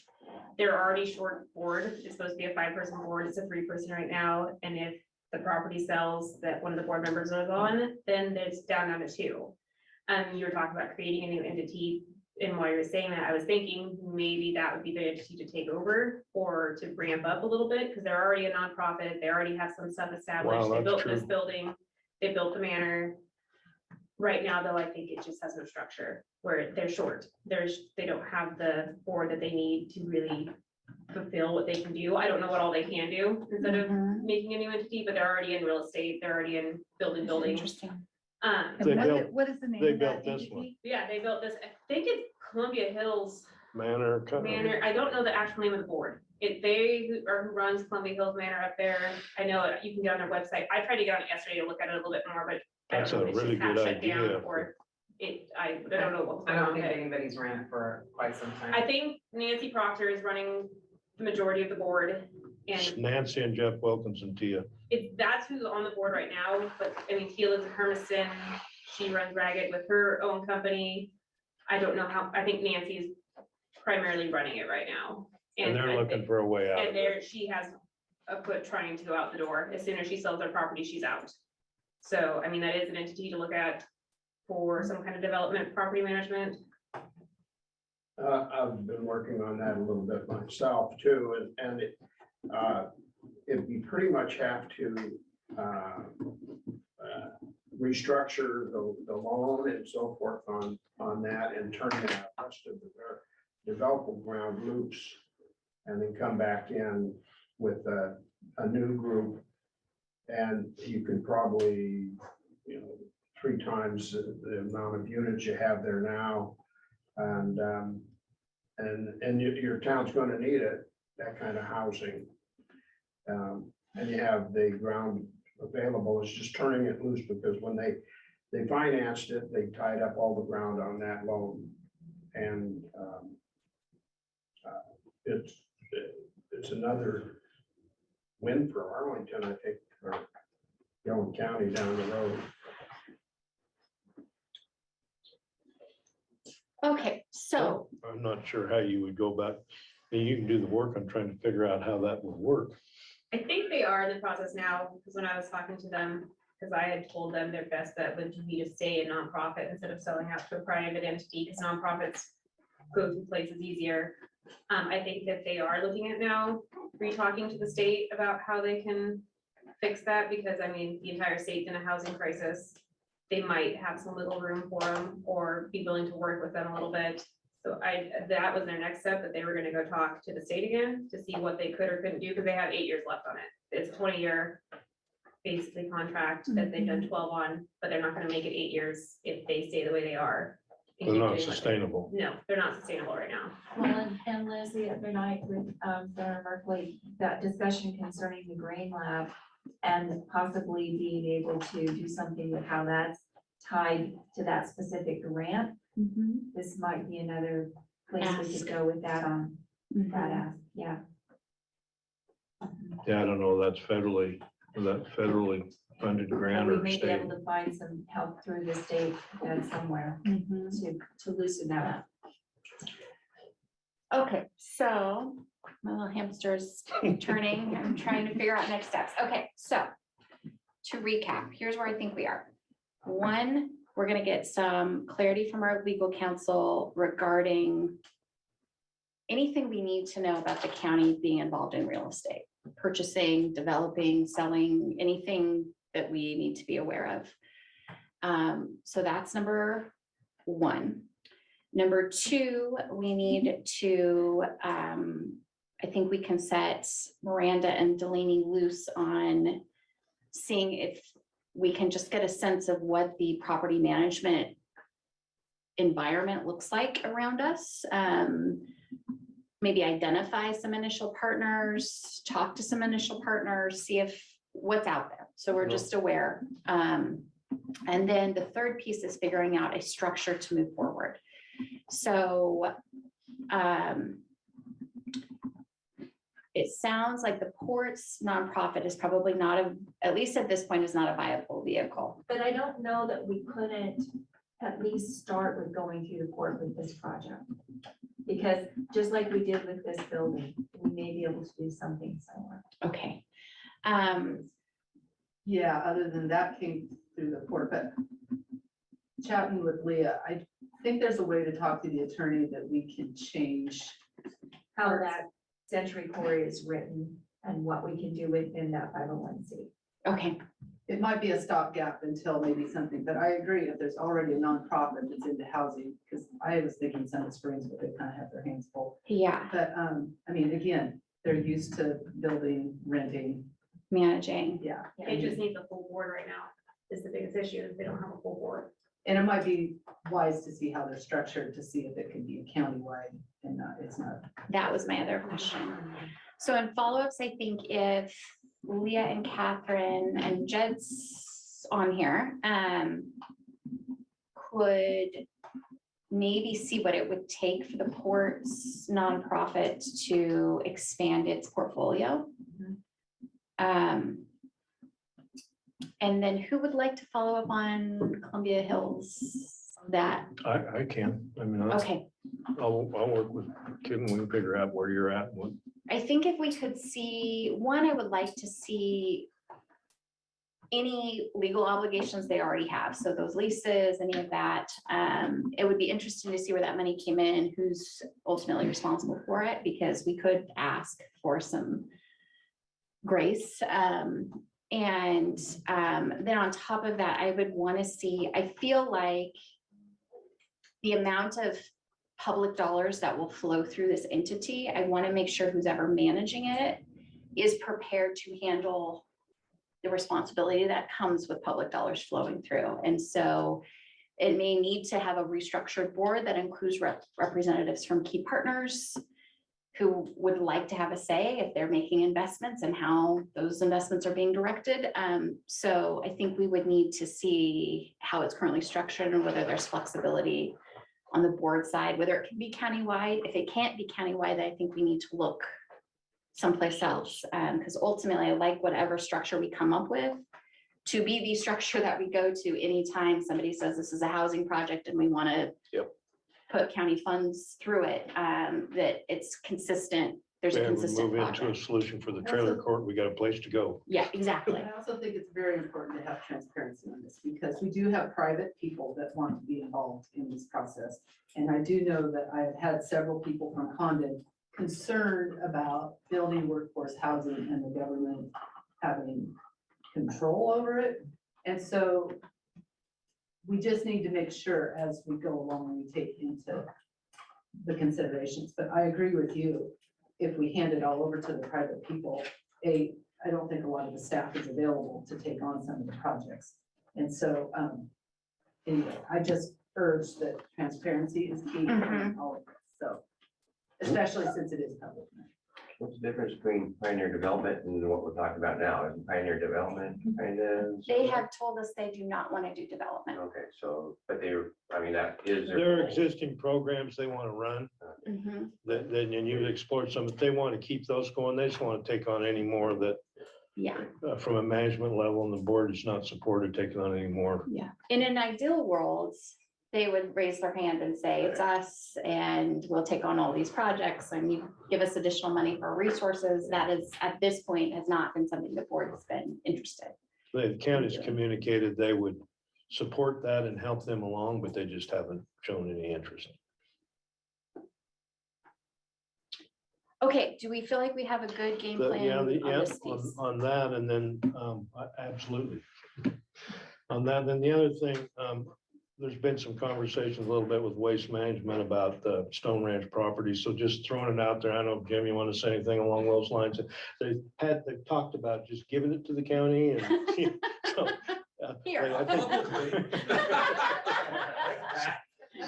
[SPEAKER 8] They're already short board. It's supposed to be a 5-person board. It's a 3-person right now. And if the property sells that one of the board members is on, then it's down to 2. You were talking about creating a new entity. and while you're saying that, I was thinking maybe that would be the entity to take over or to ramp up a little bit, because they're already a nonprofit, they already have some stuff established, they
[SPEAKER 2] that's
[SPEAKER 8] built this
[SPEAKER 2] true.
[SPEAKER 8] building, they built the manor. Right now, though, I think it just has no structure, where they're short, they don't have the board that they need to really fulfill what they can do. I don't know what all they can do instead of making a new entity, but they're already in real estate, they're already in buildings.
[SPEAKER 1] Interesting.
[SPEAKER 2] They
[SPEAKER 5] And
[SPEAKER 2] built-
[SPEAKER 5] what is the name
[SPEAKER 2] they
[SPEAKER 5] of that
[SPEAKER 2] built this one.
[SPEAKER 5] entity?
[SPEAKER 8] Yeah, they built this, I think it's Columbia Hills
[SPEAKER 2] Manor.
[SPEAKER 8] Manor, I don't know the actual name of the board. Who runs Columbia Hills Manor up there. I know you can get on their website. I tried to get on it yesterday to look at it a little bit more, but I
[SPEAKER 2] That's
[SPEAKER 8] don't know
[SPEAKER 2] a
[SPEAKER 8] if it's
[SPEAKER 2] really
[SPEAKER 8] just half
[SPEAKER 2] good
[SPEAKER 8] shut down
[SPEAKER 2] idea.
[SPEAKER 8] or I don't know what's
[SPEAKER 9] I
[SPEAKER 8] going
[SPEAKER 9] don't
[SPEAKER 8] on
[SPEAKER 9] think
[SPEAKER 8] with it.
[SPEAKER 9] anybody's ran it for quite some time.
[SPEAKER 8] I think Nancy Proctor is running the majority of the board, and
[SPEAKER 2] Nancy and Jeff Wilkins and Tia.
[SPEAKER 8] that's who's on the board right now, but I mean, Tia lives in Hermiston. She runs Ragged with her own company. I don't know how, I think Nancy's primarily running it right now.
[SPEAKER 2] And they're
[SPEAKER 8] I
[SPEAKER 2] looking
[SPEAKER 8] think-
[SPEAKER 2] for a way out
[SPEAKER 8] And
[SPEAKER 2] of
[SPEAKER 8] there,
[SPEAKER 2] it.
[SPEAKER 8] she has a foot trying to go out the door. As soon as she sells her property, she's out. So, I mean, that is an entity to look at for some kind of development, property management.
[SPEAKER 7] I've been working on that a little bit myself too, and it'd be pretty much have to restructure the loan and so forth on that and turn that rest of the developable ground loose. And then come back in with a new group. And you could probably, 3 times the amount of units you have there now. And your town's gonna need it, that kind of housing. And you have the ground available, it's just turning it loose, because when they financed it, they tied up all the ground on that loan. And it's another win for Arlington, I think, or Gilliam County down the road.
[SPEAKER 1] Okay, so,
[SPEAKER 2] I'm not sure how you would go back. You can do the work. I'm trying to figure out how that would work.
[SPEAKER 8] I think they are in the process now, because when I was talking to them, because I had told them their best bet would be to stay a nonprofit instead of selling out to a private entity, because nonprofits go to places easier. I think that they are looking at now, re-talking to the state about how they can fix that, because I mean, the entire state's in a housing crisis. They might have some little room for them or be willing to work with them a little bit. So that was their next step, that they were gonna go talk to the state again to see what they could or couldn't do, because they have 8 years left on it. It's a 20-year basically contract that they've done 12 on, but they're not gonna make it 8 years if they stay the way they are. and
[SPEAKER 2] They're
[SPEAKER 8] keep
[SPEAKER 2] not
[SPEAKER 8] doing what they-
[SPEAKER 2] sustainable.
[SPEAKER 8] No, they're not sustainable right now.
[SPEAKER 10] Well, and Liz, the other night with Senator Merkley, that discussion concerning the grain lab and possibly being able to do something with how that's tied to that specific grant. This might be another place we could go with that on that ask, yeah.
[SPEAKER 2] Yeah, I don't know. That's federally funded
[SPEAKER 10] And
[SPEAKER 2] grant
[SPEAKER 10] we
[SPEAKER 2] or
[SPEAKER 10] may be
[SPEAKER 2] state.
[SPEAKER 10] able to find some help through the state somewhere to loosen that up.
[SPEAKER 1] okay, so my little hamster's turning, I'm trying to figure out next steps. Okay, so to recap, here's where I think we are. One, we're gonna get some clarity from our legal counsel regarding anything we need to know about the county being involved in real estate, purchasing, developing, selling, anything that we need to be aware of. So that's number one. Number two, we need to, I think we can set Miranda and Delaney loose on seeing if we can just get a sense of what the property management environment looks like around us. Maybe identify some initial partners, talk to some initial partners, see if what's out there. So we're just aware. And then the third piece is figuring out a structure to move forward. So it sounds like the ports nonprofit is probably not at least at this point, is not a viable vehicle.
[SPEAKER 10] But I don't know that we couldn't at least start with going through the court with this project. Because just like we did with this building, we may be able to do something similar.
[SPEAKER 1] Okay.
[SPEAKER 6] Yeah, other than that came through the port, but chatting with Leah, I think there's a way to talk to the attorney that we can change.
[SPEAKER 10] How that century core is written and what we can do within that 501c.
[SPEAKER 1] Okay,
[SPEAKER 6] It might be a stopgap until maybe something, but I agree, if there's already a nonprofit that's into housing, because I was thinking Summit Springs, but they kind of have their hands full.
[SPEAKER 1] yeah,
[SPEAKER 6] But, I mean, again, they're used to building, renting,
[SPEAKER 1] managing.
[SPEAKER 6] yeah.
[SPEAKER 8] They just need the full board right now, is the biggest issue, is they don't have a full board.
[SPEAKER 6] And it might be wise to see how they're structured, to see if it can be countywide and not, it's not.
[SPEAKER 1] That was my other question. So in follow-ups, I think if Leah and Catherine and Jed's on here, could maybe see what it would take for the port's nonprofit to expand its portfolio. And then who would like to follow up on Columbia Hills? That,
[SPEAKER 2] I can, I mean,
[SPEAKER 1] okay.
[SPEAKER 2] I'll work with Kim, we can figure out where you're at, and what,
[SPEAKER 1] I think if we could see, one, I would like to see any legal obligations they already have. So those leases, any of that. It would be interesting to see where that money came in and who's ultimately responsible for it, because we could ask for some grace. And then on top of that, I would want to see, I feel like the amount of public dollars that will flow through this entity, I want to make sure who's ever managing it is prepared to handle the responsibility that comes with public dollars flowing through. And so it may need to have a restructured board that includes representatives from key partners who would like to have a say if they're making investments and how those investments are being directed. So I think we would need to see how it's currently structured and whether there's flexibility on the board side, whether it can be countywide. If it can't be countywide, I think we need to look someplace else. Because ultimately, I like whatever structure we come up with to be the structure that we go to anytime somebody says this is a housing project and we want to put county funds through it, that it's consistent. There's a
[SPEAKER 2] we
[SPEAKER 1] consistent
[SPEAKER 2] move into a
[SPEAKER 1] project.
[SPEAKER 2] solution for the trailer court, we got a place to go.
[SPEAKER 1] Yeah, exactly.
[SPEAKER 6] I also think it's very important to have transparency on this, because we do have private people that want to be involved in this process. And I do know that I've had several people from Condon concerned about building workforce housing and the government having control over it. And so we just need to make sure as we go along, we take into the considerations. But I agree with you. If we hand it all over to the private people, I don't think a lot of the staff is available to take on some of the projects. And so, anyway, I just urge that transparency is key in all of this. So, especially since it is public.
[SPEAKER 4] What's the difference between pioneer development and what we're talking about now? Is pioneer development kind of?
[SPEAKER 1] They have told us they do not want to do development.
[SPEAKER 4] Okay, so, but they're, I mean, that is. their
[SPEAKER 2] There are
[SPEAKER 4] goal.
[SPEAKER 2] existing programs they want to run,
[SPEAKER 1] Mhm.
[SPEAKER 2] that, then you've explored some, if they want to keep those going, they just want to take on any more that,
[SPEAKER 1] Yeah.
[SPEAKER 2] from a management level, and the board is not supported taking on any more.
[SPEAKER 1] Yeah, in an ideal world, they would raise their hand and say, it's us, and we'll take on all these projects, and you give us additional money for resources. That is, at this point, has not been something the board has been interested.
[SPEAKER 2] The county's communicated they would support that and help them along, but they just haven't shown any interest.
[SPEAKER 1] Okay, do we feel like we have a good game plan on this piece?
[SPEAKER 2] On that, and then, absolutely. On that, then the other thing, there's been some conversations a little bit with Waste Management about the Stone Ranch property, so just throwing it out there. I don't know, Jim, you want to say anything along those lines? They've talked about just giving it to the county and. so,
[SPEAKER 1] Here.
[SPEAKER 2] I think-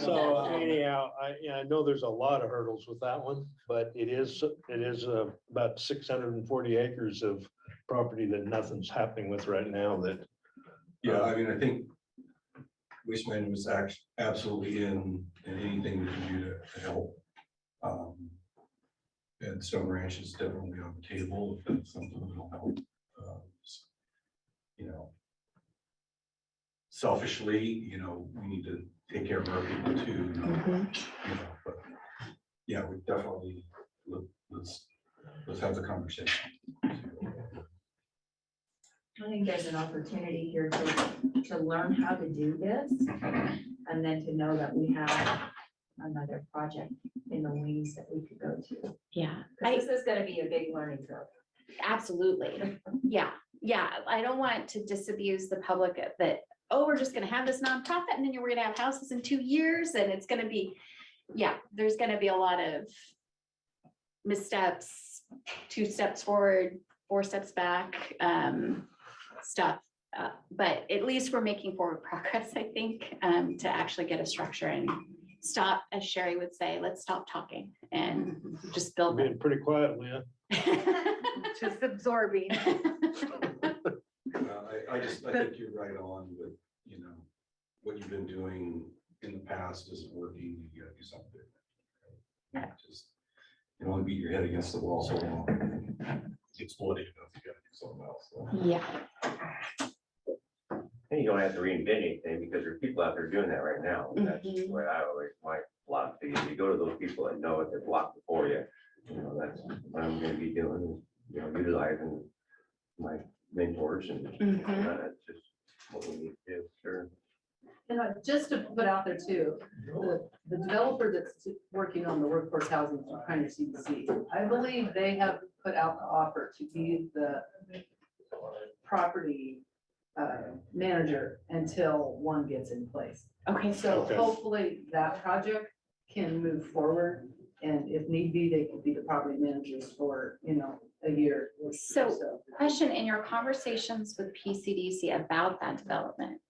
[SPEAKER 2] So anyhow, I know there's a lot of hurdles with that one, but it is about 640 acres of property that nothing's happening with right now that.
[SPEAKER 11] Yeah, I mean, I think Waste Management is absolutely in anything we can do to help. And Stone Ranch is definitely on the table if that's something that will help. You know, selfishly, you know, we need to take care of our people too. You know, but yeah, we definitely let's have the conversation.
[SPEAKER 10] I think there's an opportunity here to learn how to do this. And then to know that we have another project in the wings that we could go to.
[SPEAKER 1] Yeah,
[SPEAKER 10] Because this is gonna be a big learning curve.
[SPEAKER 1] absolutely. Yeah, yeah. I don't want to disabuse the public that, oh, we're just gonna have this nonprofit and then we're gonna have houses in 2 years and it's gonna be, yeah, there's gonna be a lot of missteps, 2 steps forward, 4 steps back, stuff. But at least we're making forward progress, I think, to actually get a structure and stop, as Sherry would say, let's stop talking and just build it.
[SPEAKER 2] Being pretty quiet, Leah.
[SPEAKER 5] Just absorbing.
[SPEAKER 11] I think you're right on with, you know, what you've been doing in the past isn't working, you gotta do something different. Just, you don't want to beat your head against the wall so long. It's bloody enough, you gotta do something else. So.
[SPEAKER 1] Yeah.
[SPEAKER 4] And you don't have to reinvent anything because there's people out there doing that right now. And that's
[SPEAKER 1] Mhm.
[SPEAKER 4] what I always, my philosophy is you go to those people that know it, they're blocked before you. You know, that's what I'm gonna be doing, is, you know, utilizing my mentors and that's just what we need to do, sure.
[SPEAKER 6] And just to put out there too, the developer that's working on the workforce housing through Pioneer CDC, I believe they have put out the offer to be the property manager until one gets in place.
[SPEAKER 1] Okay,
[SPEAKER 6] So
[SPEAKER 2] Okay.
[SPEAKER 6] hopefully that project can move forward. And if need be, they could be the property managers for, you know, a year. or
[SPEAKER 1] So- question, in your conversations with PCDC about that development,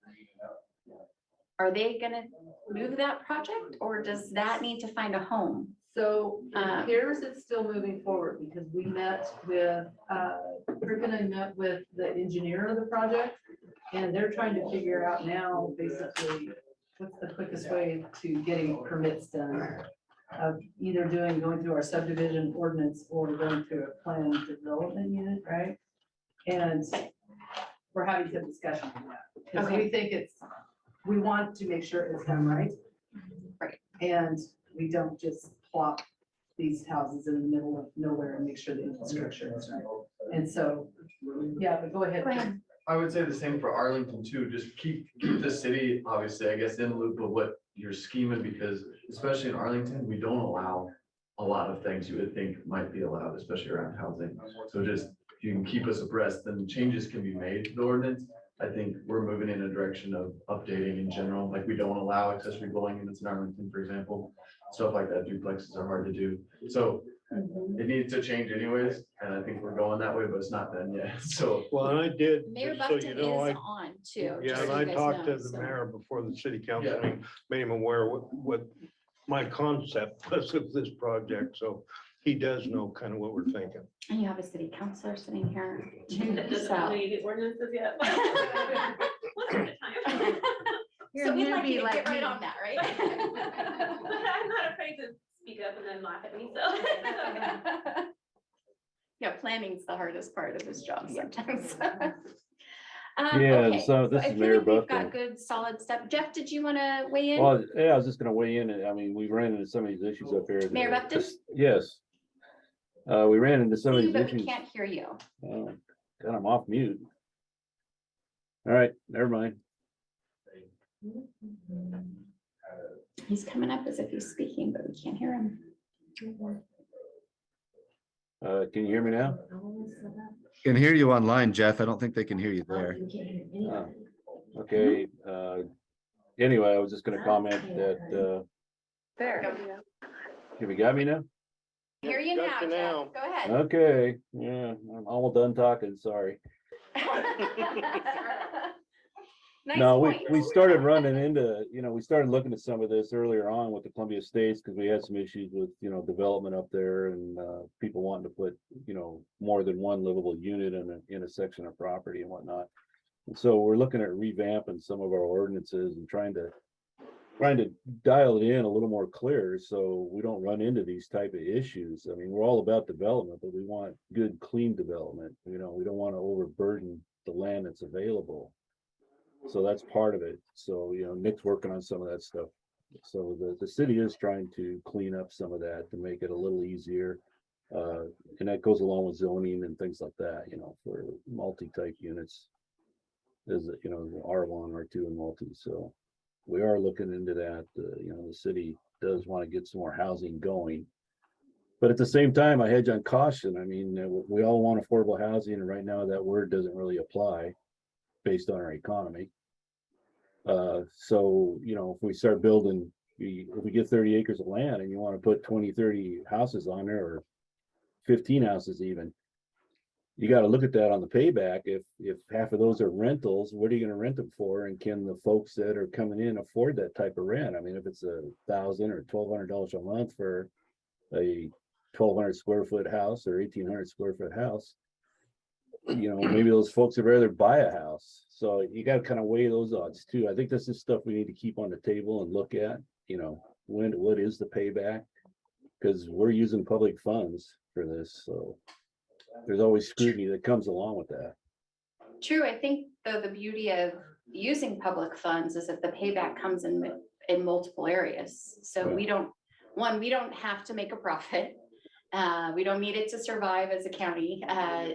[SPEAKER 1] are they gonna move that project or does that need to find a home?
[SPEAKER 6] So it appears it's still moving forward because we met with, Rick and I met with the engineer of the project. And they're trying to figure out now, basically, what's the quickest way to getting permits done. Of either going through our subdivision ordinance or going through a planned development unit, right? And we're having some discussion on that. Because we think we want to make sure it's done right.
[SPEAKER 1] Right.
[SPEAKER 6] And we don't just plop these houses in the middle of nowhere and make sure the infrastructure is right. And so, yeah, but go ahead.
[SPEAKER 1] Go ahead.
[SPEAKER 9] I would say the same for Arlington too, just keep the city, obviously, I guess, in the loop of what you're scheming, because especially in Arlington, we don't allow a lot of things you would think might be allowed, especially around housing. So just, if you can keep us abreast, then changes can be made to the ordinance. I think we're moving in a direction of updating in general, like we don't allow accessory dwelling units in Arlington, for example. Stuff like that, duplexes are hard to do. So it needs to change anyways, and I think we're going that way, but it's not done yet, so.
[SPEAKER 2] Well, and I did,
[SPEAKER 1] Mayor
[SPEAKER 2] just so you
[SPEAKER 1] Buckton
[SPEAKER 2] know,
[SPEAKER 1] is
[SPEAKER 2] I,
[SPEAKER 1] on too.
[SPEAKER 2] yeah,
[SPEAKER 1] just
[SPEAKER 2] and
[SPEAKER 1] so
[SPEAKER 2] I
[SPEAKER 1] you guys
[SPEAKER 2] talked
[SPEAKER 1] know,
[SPEAKER 2] to the
[SPEAKER 1] so.
[SPEAKER 2] mayor before the city council
[SPEAKER 9] Yeah.
[SPEAKER 2] meeting, made him aware what my concept was of this project, so he does know kind of what we're thinking.
[SPEAKER 1] And you have a city councilor sitting here. too,
[SPEAKER 8] That doesn't
[SPEAKER 1] so-
[SPEAKER 8] know any ordinances yet. Once at a time.
[SPEAKER 5] You're
[SPEAKER 1] So
[SPEAKER 5] a
[SPEAKER 1] we'd like
[SPEAKER 5] newbie
[SPEAKER 1] you to
[SPEAKER 5] like
[SPEAKER 1] get right
[SPEAKER 5] me.
[SPEAKER 1] on that, right?
[SPEAKER 8] I'm not afraid to speak up and then laugh at me, so.
[SPEAKER 1] Yeah, planning's the hardest part of this job sometimes.
[SPEAKER 12] Yeah,
[SPEAKER 1] Okay,
[SPEAKER 12] so this
[SPEAKER 1] I
[SPEAKER 12] is
[SPEAKER 1] feel
[SPEAKER 12] Mayor
[SPEAKER 1] like we've
[SPEAKER 12] Buckton.
[SPEAKER 1] got good solid stuff. Jeff, did you want to weigh in?
[SPEAKER 12] Well, yeah, I was just gonna weigh in. I mean, we ran into some of these issues up here.
[SPEAKER 1] Mayor Buckton?
[SPEAKER 12] Yes. We ran into some of
[SPEAKER 1] See,
[SPEAKER 12] these
[SPEAKER 1] but we
[SPEAKER 12] issues.
[SPEAKER 1] can't hear you.
[SPEAKER 12] God, I'm off mute. All right, never mind.
[SPEAKER 1] He's coming up as if he's speaking, but we can't hear him.
[SPEAKER 12] Can you hear me now?
[SPEAKER 13] Can hear you online, Jeff. I don't think they can hear you there.
[SPEAKER 12] Okay, anyway, I was just gonna comment that,
[SPEAKER 5] There.
[SPEAKER 12] have you got me now?
[SPEAKER 1] Hear you now,
[SPEAKER 2] Got you
[SPEAKER 1] Jeff.
[SPEAKER 2] now.
[SPEAKER 1] Go ahead.
[SPEAKER 12] Okay, yeah, I'm almost done talking, sorry.
[SPEAKER 1] Nice
[SPEAKER 12] No,
[SPEAKER 1] point.
[SPEAKER 12] we started running into, we started looking at some of this earlier on with the Columbia States, because we had some issues with, development up there and, people wanting to put, more than one livable unit in a section of property and whatnot. And so we're looking at revamping some of our ordinances and trying to dial it in a little more clear so we don't run into these type of issues. I mean, we're all about development, but we want good, clean development. We don't want to overburden the land that's available. So that's part of it. So, Nick's working on some of that stuff. So the city is trying to clean up some of that to make it a little easier. And that goes along with zoning and things like that, for multi-type units. as, you know, R1, R2 and multi, so we are looking into that. You know, the city does want to get some more housing going. But at the same time, I hedge on caution. I mean, we all want affordable housing, and right now that word doesn't really apply based on our economy. So, you know, if we start building, if we get 30 acres of land and you want to put 20, 30 houses on there, or 15 houses even, you got to look at that on the payback. If half of those are rentals, what are you going to rent them for? And can the folks that are coming in afford that type of rent? I mean, if it's $1,000 or $1,200 a month for a 1,200 square foot house or 1,800 square foot house, you know, maybe those folks would rather buy a house. So you got to kind of weigh those odds too. I think this is stuff we need to keep on the table and look at, you know, what is the payback? Because we're using public funds for this, so there's always scrutiny that comes along with that.
[SPEAKER 1] True, I think though the beauty of using public funds is that the payback comes in multiple areas. So we don't have to make a profit. We don't need it to survive as a county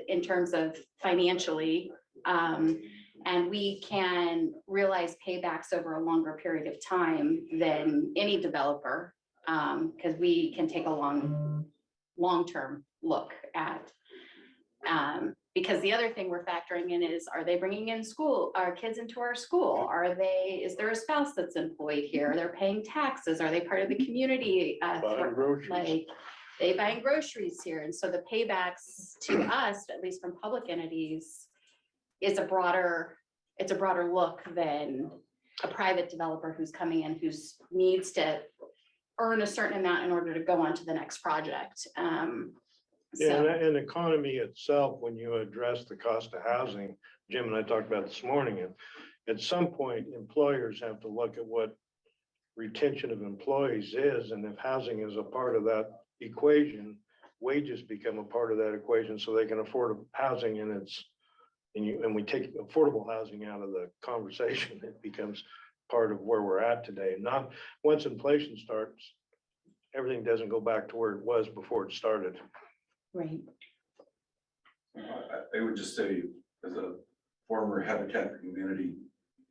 [SPEAKER 1] in terms of financially. And we can realize paybacks over a longer period of time than any developer, because we can take a long-term look at. Because the other thing we're factoring in is, are they bringing in our kids into our school? Is there a spouse that's employed here? They're paying taxes? Are they part of the community?
[SPEAKER 2] Buying groceries.
[SPEAKER 1] Like, they buying groceries here. And so the paybacks to us, at least from public entities, is a broader look than a private developer who's coming in, needs to earn a certain amount in order to go on to the next project.
[SPEAKER 2] Yeah, and the economy itself, when you address the cost of housing, Jim and I talked about this morning, and at some point, employers have to look at what retention of employees is, and if housing is a part of that equation, wages become a part of that equation, so they can afford housing, and we take affordable housing out of the conversation, it becomes part of where we're at today. Not once inflation starts, everything doesn't go back to where it was before it started.
[SPEAKER 1] Right.
[SPEAKER 11] I would just say, as a former Habitat Community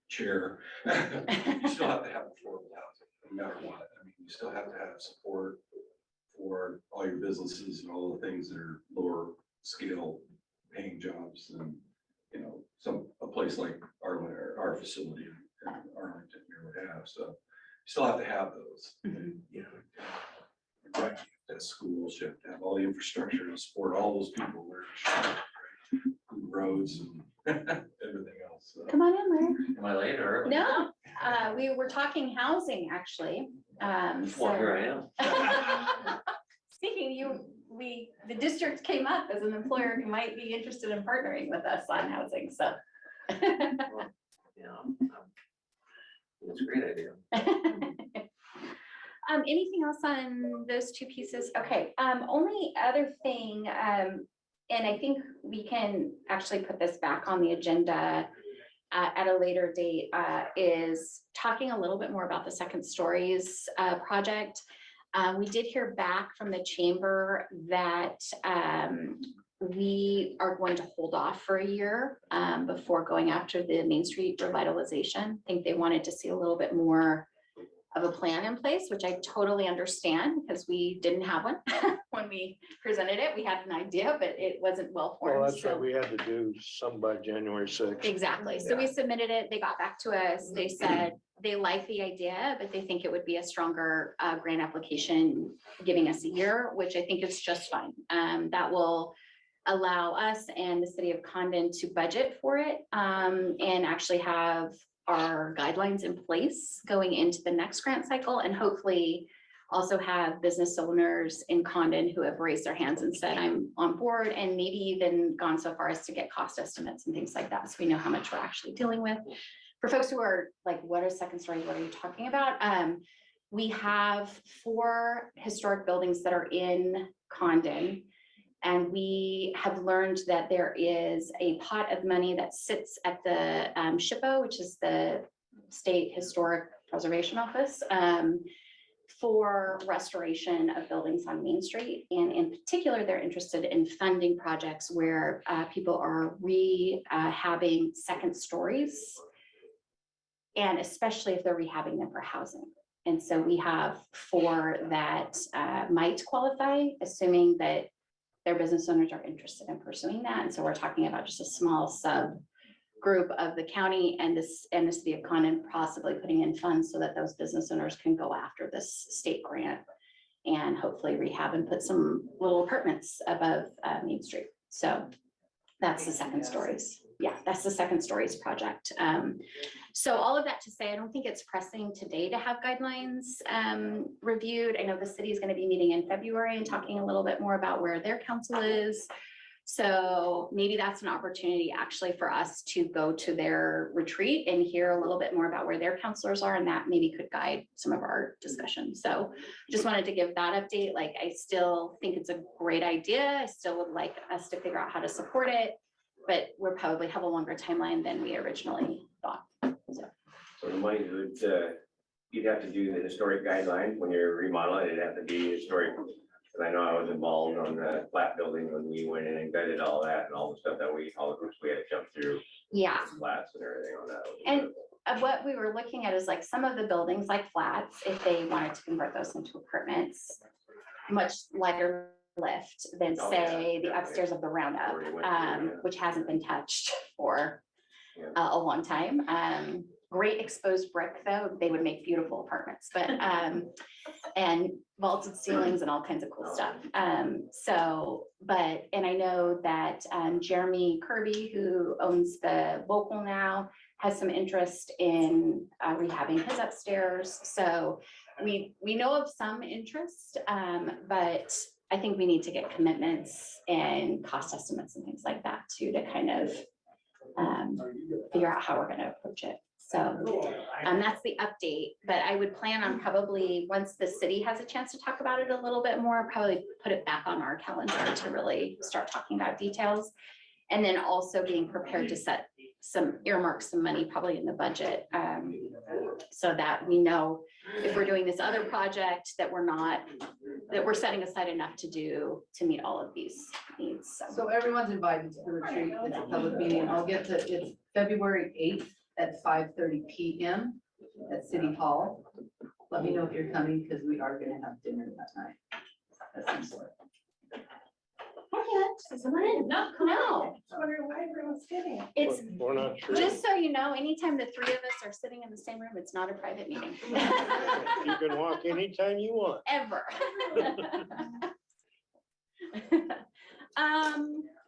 [SPEAKER 11] Chair, you still have to have affordable housing, no matter what. I mean, you still have to have support for all your businesses and all the things that are lower scale paying jobs than, you know, a place like our facility in Arlington here would have. So you still have to have those. You know, right. That schools, you have to have all the infrastructure to support all those people where roads and everything else. So.
[SPEAKER 1] Come on in, Larry.
[SPEAKER 4] Am I late or?
[SPEAKER 1] No, we were talking housing, actually.
[SPEAKER 4] Well, here I am.
[SPEAKER 1] Speaking, the district came up as an employer who might be interested in partnering with us on housing, so.
[SPEAKER 4] Yeah, it's a great idea.
[SPEAKER 1] Anything else on those two pieces? Okay, only other thing, and I think we can actually put this back on the agenda at a later date, is talking a little bit more about the Second Stories project. We did hear back from the chamber that we are going to hold off for a year before going after the Main Street revitalization. I think they wanted to see a little bit more of a plan in place, which I totally understand, because we didn't have one when we presented it. We had an idea, but it wasn't well formed.
[SPEAKER 2] Well, that's right. We had to do some by January 6th.
[SPEAKER 1] Exactly. So we submitted it. They got back to us. They said they like the idea, but they think it would be a stronger grant application, giving us a year, which I think is just fine. That will allow us and the city of Condon to budget for it and actually have our guidelines in place going into the next grant cycle, and hopefully also have business owners in Condon who have raised their hands and said, I'm on board, and maybe even gone so far as to get cost estimates and things like that, so we know how much we're actually dealing with. For folks who are like, what is Second Story? What are you talking about? We have 4 historic buildings that are in Condon. And we have learned that there is a pot of money that sits at the SHPO, which is the State Historic Preservation Office, for restoration of buildings on Main Street. And in particular, they're interested in funding projects where people are rehabbing second stories. And especially if they're rehabbing them for housing. And so we have 4 that might qualify, assuming that their business owners are interested in pursuing that. And so we're talking about just a small subgroup of the county and the city of Condon possibly putting in funds so that those business owners can go after this state grant and hopefully rehab and put some little apartments above Main Street. So that's the second stories. Yeah, that's the second stories project. So all of that to say, I don't think it's pressing today to have guidelines reviewed. I know the city is going to be meeting in February and talking a little bit more about where their council is. So maybe that's an opportunity actually for us to go to their retreat and hear a little bit more about where their counselors are, and that maybe could guide some of our discussion. So just wanted to give that update. Like, I still think it's a great idea. I still would like us to figure out how to support it, but we'll probably have a longer timeline than we originally thought.
[SPEAKER 4] So the money would, you'd have to do the historic guidelines when you're remodeling, it'd have to be historic. Cause I know I was involved on the flat building when we went in and gutted all that and all the stuff that all the groups we had to jump through.
[SPEAKER 1] Yeah.
[SPEAKER 4] Flats and everything on that.
[SPEAKER 1] And what we were looking at is like some of the buildings like flats, if they wanted to convert those into apartments, much lighter lift than
[SPEAKER 4] Oh,
[SPEAKER 1] say
[SPEAKER 4] yeah,
[SPEAKER 1] the upstairs of the Roundup,
[SPEAKER 4] Already went through, yeah.
[SPEAKER 1] which hasn't been touched for
[SPEAKER 4] Yeah.
[SPEAKER 1] a long time. Great exposed brick though, they would make beautiful apartments, but and vaulted ceilings and all kinds of cool stuff. And I know that Jeremy Kirby, who owns the local now, has some interest in rehabbing his upstairs. So we know of some interest, but I think we need to get commitments and cost estimates and things like that too, to kind of figure out how we're gonna approach it. So that's the update, but I would plan on probably, once the city has a chance to talk about it a little bit more, probably put it back on our calendar to really start talking about details. And then also being prepared to set earmark some money probably in the budget, so that we know if we're doing this other project that we're setting aside enough to meet all of these needs.
[SPEAKER 6] So everyone's invited to the retreat. It's a public meeting. It's February 8th at 5:30 PM at City Hall. Let me know if you're coming, because we are gonna have dinner that night. At some sort.
[SPEAKER 1] No,
[SPEAKER 8] Wondering why everyone's getting it.
[SPEAKER 1] it's
[SPEAKER 2] We're not sure.
[SPEAKER 1] just so you know, anytime the 3 of us are sitting in the same room, it's not a private meeting.
[SPEAKER 2] You can walk anytime you want.
[SPEAKER 1] Ever.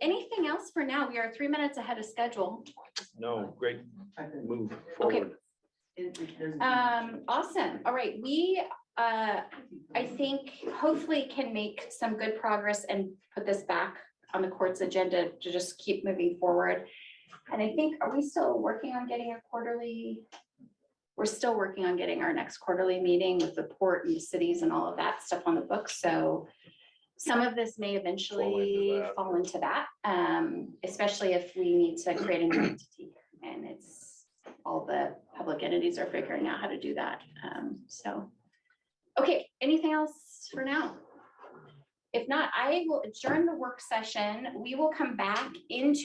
[SPEAKER 1] Anything else for now? We are 3 minutes ahead of schedule.
[SPEAKER 2] No, great move
[SPEAKER 1] Okay.
[SPEAKER 2] forward.
[SPEAKER 1] Awesome. All right, we, I think hopefully can make some good progress and put this back on the court's agenda to just keep moving forward. And I think, are we still working on getting a quarterly? We're still working on getting our next quarterly meeting with the port and the cities and all of that stuff on the books. So some of this may eventually fall into that, especially if we need to create a new entity. And it's all the public entities are figuring out how to do that. So, okay, anything else for now? If not, I will adjourn the work session. We will come back into